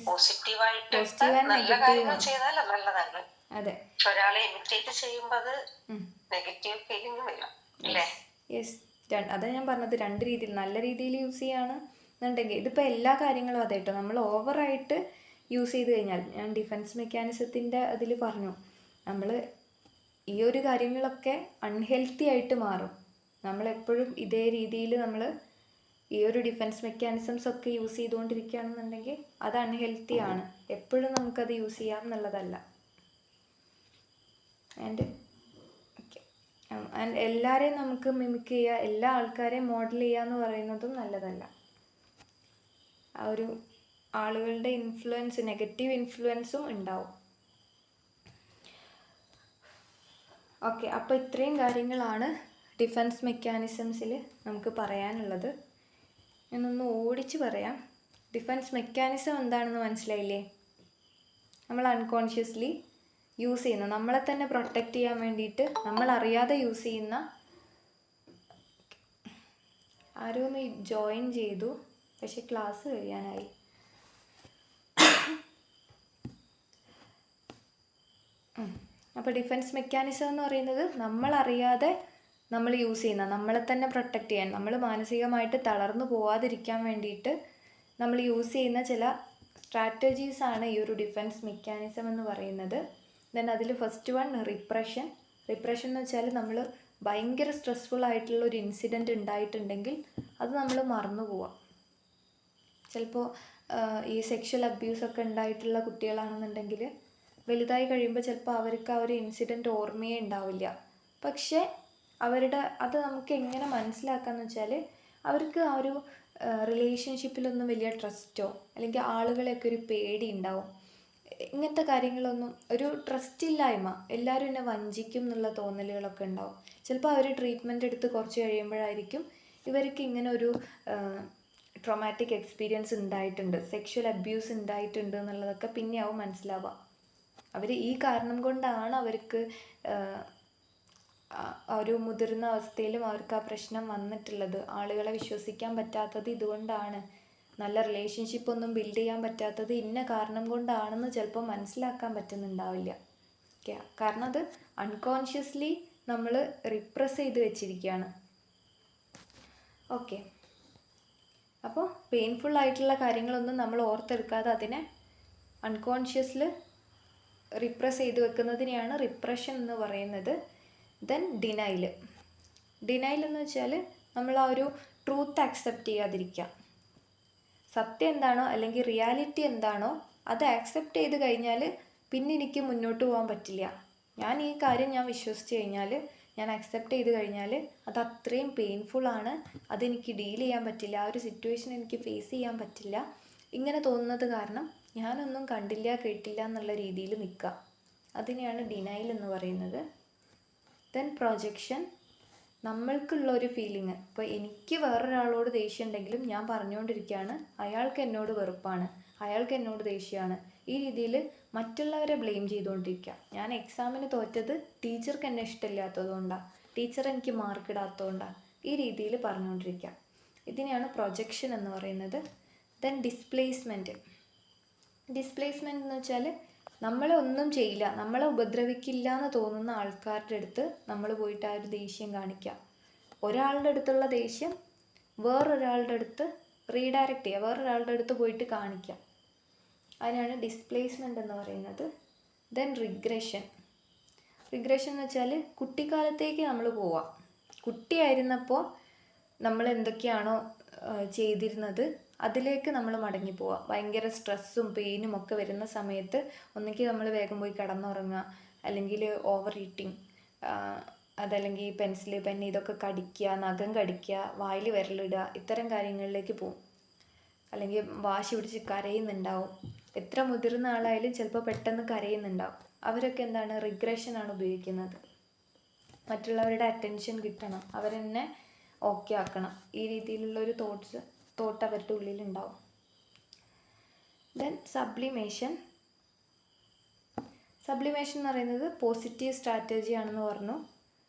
പോസിറ്റീവ് ആയിട്ട് ആൻഡ് നല്ല കാര്യങ്ങൾ ചെയ്താൽ നല്ലതാണ്. അതെ, ഒരാളെ ഇമിറ്റേറ്റ് ചെയ്യുമ്പോൾ അത് നെഗറ്റീവ് ഫീലിംഗ് വരും അല്ലേ? യെസ്, അതാ ഞാൻ പറഞ്ഞത്, രണ്ട് രീതിയിൽ, നല്ല രീതിയിൽ യൂസ് ചെയ്യാണ് എന്നുണ്ടെങ്കിൽ, ഇതിപ്പോൾ എല്ലാ കാര്യങ്ങളും അതെ കേട്ടോ, നമ്മൾ ഓവറായിട്ട് യൂസ് ചെയ്ത് കഴിഞ്ഞാൽ, ഞാൻ ഡിഫെൻസ് മെക്കാനിസത്തിൻ്റെ അതിൽ പറഞ്ഞു, നമ്മൾ ഈ ഒരു കാര്യങ്ങളൊക്കെ അൺഹെൽത്തി ആയിട്ട് മാറും. നമ്മളെപ്പോഴും ഇതേ രീതിയിൽ നമ്മൾ ഈ ഒരു ഡിഫെൻസ് മെക്കാനിസംസ് ഒക്കെ യൂസ് ചെയ്തുകൊണ്ടിരിക്കുകയാണെന്നുണ്ടെങ്കിൽ അത് അൺഹെൽത്തി ആണ്. എപ്പോഴും നമുക്കത് യൂസ് ചെയ്യാം എന്നുള്ളതല്ല. ആൻഡ് എല്ലാവരെയും നമുക്ക് മിമിക്ക് ചെയ്യുക, എല്ലാ ആൾക്കാരെയും മോഡൽ ചെയ്യുക എന്ന് പറയുന്നതും നല്ലതല്ല. ആ ഒരു ആളുകളുടെ ഇൻഫ്ലുവൻസ്, നെഗറ്റീവ് ഇൻഫ്ലുവൻസും ഉണ്ടാവും. ഓക്കെ, അപ്പോൾ ഇത്രയും കാര്യങ്ങളാണ് ഡിഫെൻസ് മെക്കാനിസംസിൽ നമുക്ക് പറയാനുള്ളത്. ഞാനൊന്ന് ഓടിച്ച് പറയാം. ഡിഫെൻസ് മെക്കാനിസം എന്താണെന്ന് മനസ്സിലായില്ലേ? നമ്മൾ അൺകോൺഷ്യസ്ലി യൂസ് ചെയ്യുന്ന, നമ്മളെ തന്നെ പ്രൊട്ടക്റ്റ് ചെയ്യാൻ വേണ്ടിയിട്ട് നമ്മൾ അറിയാതെ യൂസ് ചെയ്യുന്ന, ആരോ ഒന്ന് ജോയിൻ ചെയ്തു പക്ഷെ ക്ലാസ് കഴിയാനായി. അപ്പോൾ ഡിഫെൻസ് മെക്കാനിസം എന്ന് പറയുന്നത് നമ്മളറിയാതെ നമ്മൾ യൂസ് ചെയ്യുന്ന, നമ്മളെ തന്നെ പ്രൊട്ടക്റ്റ് ചെയ്യാൻ, നമ്മൾ മാനസികമായിട്ട് തളർന്നു പോവാതിരിക്കാൻ വേണ്ടിയിട്ട് നമ്മൾ യൂസ് ചെയ്യുന്ന ചില സ്ട്രാറ്റജീസാണ് ഈ ഒരു ഡിഫെൻസ് മെക്കാനിസം എന്ന് പറയുന്നത്. ദെൻ അതിൽ ഫസ്റ്റ് വൺ റിപ്രഷൻ. റിപ്രഷൻ എന്ന് വെച്ചാൽ നമ്മൾ ഭയങ്കര സ്ട്രെസ്ഫുൾ ആയിട്ടുള്ള ഒരു ഇൻസിഡൻറ്റ് ഉണ്ടായിട്ടുണ്ടെങ്കിൽ അത് നമ്മൾ മറന്നു പോവാം. ചിലപ്പോൾ ഈ സെക്ഷൽ അബ്യൂസൊക്കെ ഉണ്ടായിട്ടുള്ള കുട്ടികളാണെന്നുണ്ടെങ്കിൽ വലുതായി കഴിയുമ്പോൾ ചിലപ്പോൾ അവർക്ക് ആ ഒരു ഇൻസിഡൻറ്റ് ഓർമ്മയേ ഉണ്ടാവില്ല. പക്ഷേ അത് നമുക്ക് എങ്ങനെ മനസ്സിലാക്കാമെന്ന് വെച്ചാൽ, അവർക്ക് ആ ഒരു റിലേഷൻഷിപ്പിലൊന്നും വലിയ ട്രസ്റ്റോ അല്ലെങ്കിൽ ആളുകളെയൊക്കെ ഒരു പേടി ഉണ്ടാവും. ഇങ്ങനത്തെ കാര്യങ്ങളൊന്നും, ഒരു ട്രസ്റ്റ് ഇല്ലായ്മ, എല്ലാവരും എന്നെ വഞ്ചിക്കും എന്നുള്ള തോന്നലുകളൊക്കെ ഉണ്ടാവും. ചിലപ്പോൾ അവർ ട്രീറ്റ്മെൻറ്റ് എടുത്ത് കുറച്ച് കഴിയുമ്പോഴായിരിക്കും ഇവർക്ക് ഇങ്ങനെ ഒരു ട്രോമാറ്റിക് എക്സ്പീരിയൻസ് ഉണ്ടായിട്ടുണ്ട്, സെക്ഷൽ അബ്യൂസ് ഉണ്ടായിട്ടുണ്ട് എന്നുള്ളതൊക്കെ പിന്നെയാവും മനസ്സിലാവുക. അവർ ഈ കാരണം കൊണ്ടാണ് അവർക്ക് ഒരു മുതിർന്ന അവസ്ഥയിലും അവർക്ക് ആ പ്രശ്നം വന്നിട്ടുള്ളത്. ആളുകളെ വിശ്വസിക്കാൻ പറ്റാത്തത് ഇതുകൊണ്ടാണ്, നല്ല റിലേഷൻഷിപ്പ് ഒന്നും ബിൽഡ് ചെയ്യാൻ പറ്റാത്തത് ഇന്ന കാരണം കൊണ്ടാണെന്ന് ചിലപ്പോൾ മനസ്സിലാക്കാൻ പറ്റുന്നുണ്ടാവില്ല. ഓക്കെ, കാരണം അത് അൺകോൺഷ്യസ്ലി നമ്മൾ റിപ്രസ് ചെയ്ത് വെച്ചിരിക്കുകയാണ്. ഓക്കെ, അപ്പോൾ പെയിൻഫുൾ ആയിട്ടുള്ള കാര്യങ്ങളൊന്നും നമ്മൾ ഓർത്തെടുക്കാതെ അതിനെ അൺകോൺഷ്യസിൽ റിപ്രസ് ചെയ്ത് വെക്കുന്നതിനെയാണ് റിപ്രഷൻ എന്ന് പറയുന്നത്. ദെൻ ഡിനൈൽ എന്ന് വെച്ചാൽ നമ്മൾ ആ ഒരു ട്രൂത്ത് ആക്സെപ്റ്റ് ചെയ്യാതിരിക്കുക. സത്യം എന്താണോ അല്ലെങ്കിൽ റിയാലിറ്റി എന്താണോ അത് ആക്സെപ്റ്റ് ചെയ്ത് കഴിഞ്ഞാൽ പിന്നെ എനിക്ക് മുന്നോട്ട് പോകാൻ പറ്റില്ല. ഞാൻ ഈ കാര്യം ഞാൻ വിശ്വസിച്ച് കഴിഞ്ഞാൽ, ഞാൻ അക്സെപ്റ്റ് ചെയ്ത് കഴിഞ്ഞാൽ അത് അത്രയും പെയിൻഫുള്ളാണ്, അതെനിക്ക് ഡീൽ ചെയ്യാൻ പറ്റില്ല, ആ ഒരു സിറ്റുവേഷൻ എനിക്ക് ഫേസ് ചെയ്യാൻ പറ്റില്ല, ഇങ്ങനെ തോന്നുന്നത് കാരണം ഞാനൊന്നും കണ്ടില്ല കേട്ടില്ല എന്നുള്ള രീതിയിൽ നിൽക്കുക. അതിനെയാണ് ഡിനൈൽ എന്ന് പറയുന്നത്. ദെൻ പ്രൊജക്ഷൻ, നമ്മൾക്കുള്ള ഒരു ഫീലിംഗ്. ഇപ്പോൾ എനിക്ക് വേറൊരാളോട് ദേഷ്യം ഉണ്ടെങ്കിലും ഞാൻ പറഞ്ഞുകൊണ്ടിരിക്കുകയാണ് അയാൾക്ക് എന്നോട് വെറുപ്പാണ്, അയാൾക്ക് എന്നോട് ദേഷ്യമാണ്, ഈ രീതിയിൽ മറ്റുള്ളവരെ ബ്ലെയിം ചെയ്തുകൊണ്ടിരിക്കുക. ഞാൻ എക്സാമിന് തോറ്റത് ടീച്ചർക്ക് എന്നെ ഇഷ്ടമില്ലാത്തതുകൊണ്ടാണ്, ടീച്ചർ എനിക്ക് മാർക്ക് ഇടാത്തതുകൊണ്ടാണ്, ഈ രീതിയിൽ പറഞ്ഞുകൊണ്ടിരിക്കുക. ഇതിനെയാണ് പ്രൊജക്ഷൻ എന്ന് പറയുന്നത്. ദെൻ ഡിസ്പ്ലേസ്മെൻറ്റ് എന്ന് വെച്ചാൽ നമ്മളെ ഒന്നും ചെയ്യില്ല, നമ്മളെ ഉപദ്രവിക്കില്ല എന്ന് തോന്നുന്ന ആൾക്കാരുടെ അടുത്ത് നമ്മൾ പോയിട്ട് ആ ഒരു ദേഷ്യം കാണിക്കുക. ഒരാളുടെ അടുത്തുള്ള ദേഷ്യം വേറൊരാളുടെ അടുത്ത് റീഡയറക്റ്റ് ചെയ്യുക, വേറൊരാളുടെ അടുത്ത് പോയിട്ട് കാണിക്കുക. അതിനാണ് ഡിസ്പ്ലേസ്മെൻ്റ് എന്ന് പറയുന്നത്. ദെൻ റിഗ്രഷൻ എന്ന് വെച്ചാൽ കുട്ടിക്കാലത്തേക്ക് നമ്മൾ പോവാം. കുട്ടിയായിരുന്നപ്പോൾ നമ്മൾ എന്തൊക്കെയാണോ ചെയ്തിരുന്നത് അതിലേക്ക് നമ്മൾ മടങ്ങിപ്പോവാം. ഭയങ്കര സ്ട്രെസ്സും പെയിനും ഒക്കെ വരുന്ന സമയത്ത് ഒന്നെങ്കിൽ നമ്മൾ വേഗം പോയി കിടന്നുറങ്ങുക, അല്ലെങ്കിൽ ഓവർ ഈറ്റിംഗ്, അതല്ലെങ്കിൽ പെൻസിൽ പെൻ ഇതൊക്കെ കടിക്കുക, നഖം കടിക്കുക, വായിൽ വിരലിടുക, ഇത്തരം കാര്യങ്ങളിലേക്ക് പോവും. അല്ലെങ്കിൽ വാശി പിടിച്ച് കരയുന്നുണ്ടാവും. എത്ര മുതിർന്ന ആളായാലും ചിലപ്പോൾ പെട്ടെന്ന് കരയുന്നുണ്ടാവും. അവരൊക്കെ എന്താണ്, റിഗ്രഷനാണ് ഉപയോഗിക്കുന്നത്. മറ്റുള്ളവരുടെ അറ്റൻഷൻ കിട്ടണം, അവരെന്നെ ഓക്കെ ആക്കണം, ഈ രീതിയിലുള്ളൊരു തോട്ട് അവരുടെ ഉള്ളിലുണ്ടാവും. ദെൻ സബ്ലിമേഷൻ എന്ന് പറയുന്നത് പോസിറ്റീവ് സ്ട്രാറ്റജി ആണെന്ന് പറഞ്ഞു.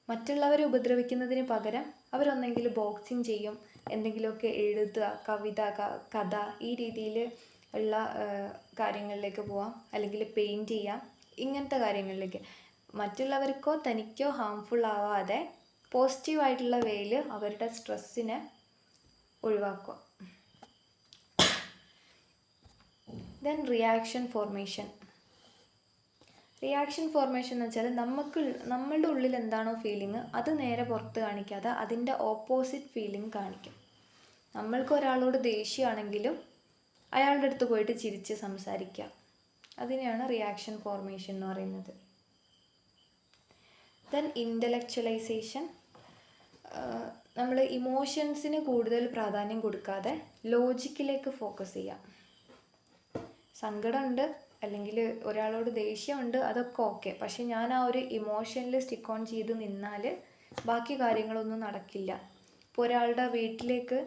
മറ്റുള്ളവരെ ഉപദ്രവിക്കുന്നതിന് പകരം അവരൊന്നെങ്കിൽ ബോക്സിങ് ചെയ്യും, എന്തെങ്കിലുമൊക്കെ എഴുതുക, കവിത, കഥ, ഈ രീതിയിൽ ഉള്ള കാര്യങ്ങളിലേക്ക് പോവാം, അല്ലെങ്കിൽ പെയിൻറ്റ് ചെയ്യാം, ഇങ്ങനത്തെ കാര്യങ്ങളിലേക്ക്. മറ്റുള്ളവർക്കോ തനിക്കോ ഹാംഫുൾ ആവാതെ പോസിറ്റീവായിട്ടുള്ള വേയിൽ അവരുടെ സ്ട്രെസ്സിനെ ഒഴിവാക്കുക. ദെൻ റിയാക്ഷൻ ഫോർമേഷൻ എന്ന് വെച്ചാൽ നമ്മളുടെ ഉള്ളിൽ എന്താണോ ഫീലിംഗ് അത് നേരെ പുറത്ത് കാണിക്കാതെ അതിൻ്റെ ഓപ്പോസിറ്റ് ഫീലിംഗ് കാണിക്കും. നമ്മൾക്ക് ഒരാളോട് ദേഷ്യമാണെങ്കിലും അയാളുടെ അടുത്ത് പോയിട്ട് ചിരിച്ച് സംസാരിക്കുക. അതിനെയാണ് റിയാക്ഷൻ ഫോർമേഷൻ എന്ന് പറയുന്നത്. ദെൻ ഇൻ്റലക്ച്വലൈസേഷൻ, നമ്മൾ ഇമോഷൻസിന് കൂടുതൽ പ്രാധാന്യം കൊടുക്കാതെ ലോജിക്കിലേക്ക് ഫോക്കസ് ചെയ്യാം. സങ്കടമുണ്ട് അല്ലെങ്കിൽ ഒരാളോട് ദേഷ്യമുണ്ട്, അതൊക്കെ ഓക്കെ, പക്ഷെ ഞാൻ ആ ഒരു ഇമോഷനിൽ സ്റ്റിക്ക് ഓൺ ചെയ്ത് നിന്നാൽ ബാക്കി കാര്യങ്ങളൊന്നും നടക്കില്ല. ഇപ്പോൾ ഒരാളുടെ വീട്ടിലേക്ക്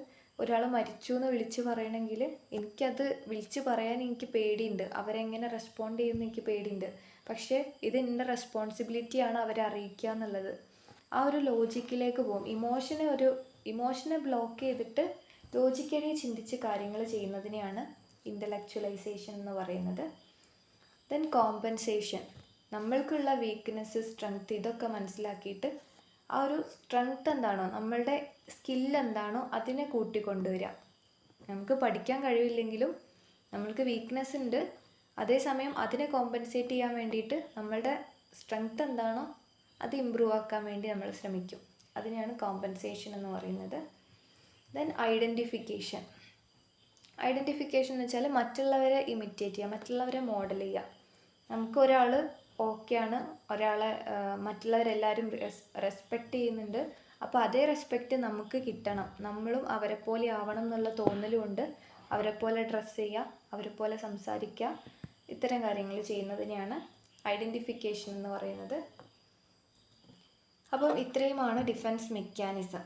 ഒരാൾ മരിച്ചു എന്ന് വിളിച്ച് പറയണമെങ്കിൽ എനിക്കത് വിളിച്ച് പറയാൻ എനിക്ക് പേടിയുണ്ട്, അവരെങ്ങനെ റെസ്പോണ്ട് ചെയ്യുമെന്ന് എനിക്ക് പേടിയുണ്ട്. പക്ഷേ ഇത് എൻ്റെ റെസ്പോൺസിബിലിറ്റിയാണ് അവരെ അറിയിക്കുക എന്നുള്ളത്. ആ ഒരു ലോജിക്കിലേക്ക് പോകും. ഇമോഷനെ ബ്ലോക്ക് ചെയ്തിട്ട് ലോജിക്കലി ചിന്തിച്ച് കാര്യങ്ങൾ ചെയ്യുന്നതിനെയാണ് ഇൻ്റലക്ച്വലൈസേഷൻ എന്ന് പറയുന്നത്. ദെൻ കോമ്പൻസേഷൻ, നമ്മൾക്കുള്ള വീക്ക്നെസ്, സ്ട്രെങ്ത് ഇതൊക്കെ മനസ്സിലാക്കിയിട്ട് ആ ഒരു സ്ട്രെങ്ത് എന്താണോ, നമ്മളുടെ സ്കില്ല് എന്താണോ അതിനെ കൂട്ടിക്കൊണ്ടുവരിക. നമുക്ക് പഠിക്കാൻ കഴിവില്ലെങ്കിലും നമ്മൾക്ക് വീക്ക്നെസ് ഉണ്ട്, അതേസമയം അതിനെ കോമ്പൻസേറ്റ് ചെയ്യാൻ വേണ്ടിയിട്ട് നമ്മളുടെ സ്ട്രെങ്ത് എന്താണോ അത് ഇമ്പ്രൂവ് ആക്കാൻ വേണ്ടി നമ്മൾ ശ്രമിക്കും. അതിനെയാണ് കോമ്പൻസേഷൻ എന്ന് പറയുന്നത്. ദെൻ ഐഡൻറ്റിഫിക്കേഷൻ എന്ന് വെച്ചാൽ മറ്റുള്ളവരെ ഇമിറ്റേറ്റ് ചെയ്യുക, മറ്റുള്ളവരെ മോഡൽ ചെയ്യുക. നമുക്കൊരാൾ ഓക്കെയാണ്, ഒരാളെ മറ്റുള്ളവരെല്ലാവരും റെസ്പെക്റ്റ് ചെയ്യുന്നുണ്ട്, അപ്പോൾ അതേ റെസ്പെക്റ്റ് നമുക്ക് കിട്ടണം, നമ്മളും അവരെ പോലെ ആവണം എന്നുള്ള തോന്നലുകൊണ്ട് അവരെ പോലെ ഡ്രസ്സ് ചെയ്യുക, അവരെ പോലെ സംസാരിക്കുക, ഇത്തരം കാര്യങ്ങൾ ചെയ്യുന്നതിനെയാണ് ഐഡൻറ്റിഫിക്കേഷൻ എന്ന് പറയുന്നത്. അപ്പം ഇത്രയുമാണ് ഡിഫെൻസ് മെക്കാനിസം.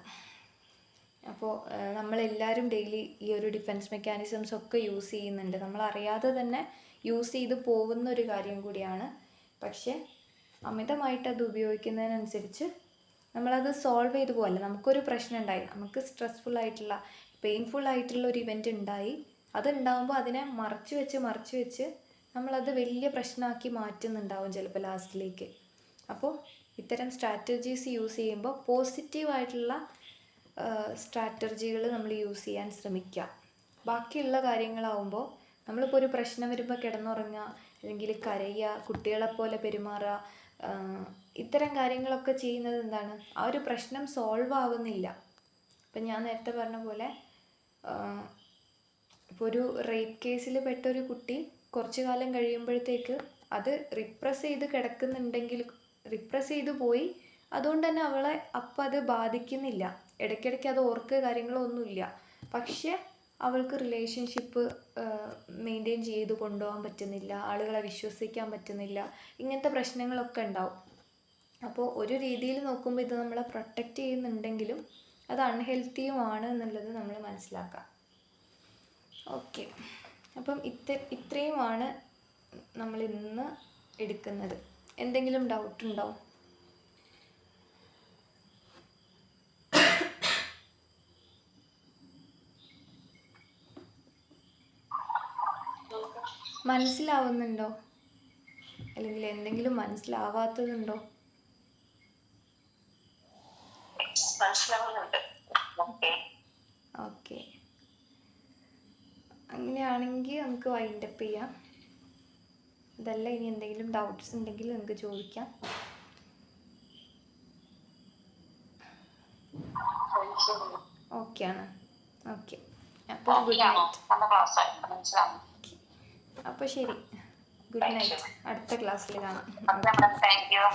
അപ്പോൾ നമ്മളെല്ലാവരും ഡെയിലി ഈ ഒരു ഡിഫെൻസ് മെക്കാനിസംസ് ഒക്കെ യൂസ് ചെയ്യുന്നുണ്ട്, നമ്മളറിയാതെ തന്നെ യൂസ് ചെയ്ത് പോകുന്ന ഒരു കാര്യം കൂടിയാണ്. പക്ഷേ അമിതമായിട്ട് അത് ഉപയോഗിക്കുന്നതിനനുസരിച്ച് നമ്മളത് സോൾവ് ചെയ്ത് പോകല്ലേ. നമുക്കൊരു പ്രശ്നം ഉണ്ടായി, നമുക്ക് സ്ട്രെസ്ഫുൾ ആയിട്ടുള്ള പെയിൻഫുൾ ആയിട്ടുള്ള ഒരു ഇവൻ്റ് ഉണ്ടായി, അതുണ്ടാകുമ്പോൾ അതിനെ മറച്ചു വെച്ച് നമ്മളത് വലിയ പ്രശ്നമാക്കി മാറ്റുന്നുണ്ടാവും ചിലപ്പോൾ ലാസ്റ്റിലേക്ക്. അപ്പോൾ ഇത്തരം സ്ട്രാറ്റജീസ് യൂസ് ചെയ്യുമ്പോൾ പോസിറ്റീവായിട്ടുള്ള സ്ട്രാറ്റജികൾ നമ്മൾ യൂസ് ചെയ്യാൻ ശ്രമിക്കുക. ബാക്കിയുള്ള കാര്യങ്ങളാവുമ്പോൾ നമ്മളിപ്പോൾ ഒരു പ്രശ്നം വരുമ്പോൾ കിടന്നുറങ്ങുക, അല്ലെങ്കിൽ കരയുക, കുട്ടികളെപ്പോലെ പെരുമാറുക, ഇത്തരം കാര്യങ്ങളൊക്കെ ചെയ്യുന്നത് എന്താണ്, ആ ഒരു പ്രശ്നം സോൾവ് ആവുന്നില്ല. ഇപ്പം ഞാൻ നേരത്തെ പറഞ്ഞ പോലെ ഇപ്പോൾ ഒരു റേപ്പ് കേസിൽ പെട്ടൊരു കുട്ടി കുറച്ച് കാലം കഴിയുമ്പോഴത്തേക്ക് അത് റിപ്രസ് ചെയ്ത് കിടക്കുന്നുണ്ടെങ്കിൽ, റിപ്രസ് ചെയ്ത് പോയി, അതുകൊണ്ട് തന്നെ അവളെ അപ്പം അത് ബാധിക്കുന്നില്ല, ഇടയ്ക്കിടയ്ക്ക് അത് ഓർക്കുക കാര്യങ്ങളൊന്നുമില്ല. പക്ഷേ അവൾക്ക് റിലേഷൻഷിപ്പ് മെയിൻറ്റെയിൻ ചെയ്ത് കൊണ്ടുപോകാൻ പറ്റുന്നില്ല, ആളുകളെ വിശ്വസിക്കാൻ പറ്റുന്നില്ല, ഇങ്ങനത്തെ പ്രശ്നങ്ങളൊക്കെ ഉണ്ടാവും. അപ്പോൾ ഒരു രീതിയിൽ നോക്കുമ്പോൾ ഇത് നമ്മളെ പ്രൊട്ടക്റ്റ് ചെയ്യുന്നുണ്ടെങ്കിലും അത് അൺഹെൽത്തിയുമാണ് എന്നുള്ളത് നമ്മൾ മനസ്സിലാക്കുക. ഓക്കെ, അപ്പം ഇത്രയുമാണ് നമ്മൾ ഇന്ന് എടുക്കുന്നത്. എന്തെങ്കിലും ഡൗട്ട് ഉണ്ടോ? മനസ്സിലാവുന്നുണ്ടോ? അല്ലെങ്കിൽ എന്തെങ്കിലും മനസ്സിലാവാത്തതുണ്ടോ? ഓക്കെ, അങ്ങനെയാണെങ്കിൽ നമുക്ക് വൈൻഡപ്പ് ചെയ്യാം. അതല്ല, ഇനി എന്തെങ്കിലും ഡൗട്ട്സ് ഉണ്ടെങ്കിൽ നിങ്ങൾക്ക് ചോദിക്കാം. ഓക്കെ ആണ്. ഓക്കെ, അപ്പോൾ ഗുഡ് നൈറ്റ്. അപ്പോൾ ശരി, ഗുഡ് നൈറ്റ്. അടുത്ത ക്ലാസ്സിൽ കാണാം. Okay, thank you.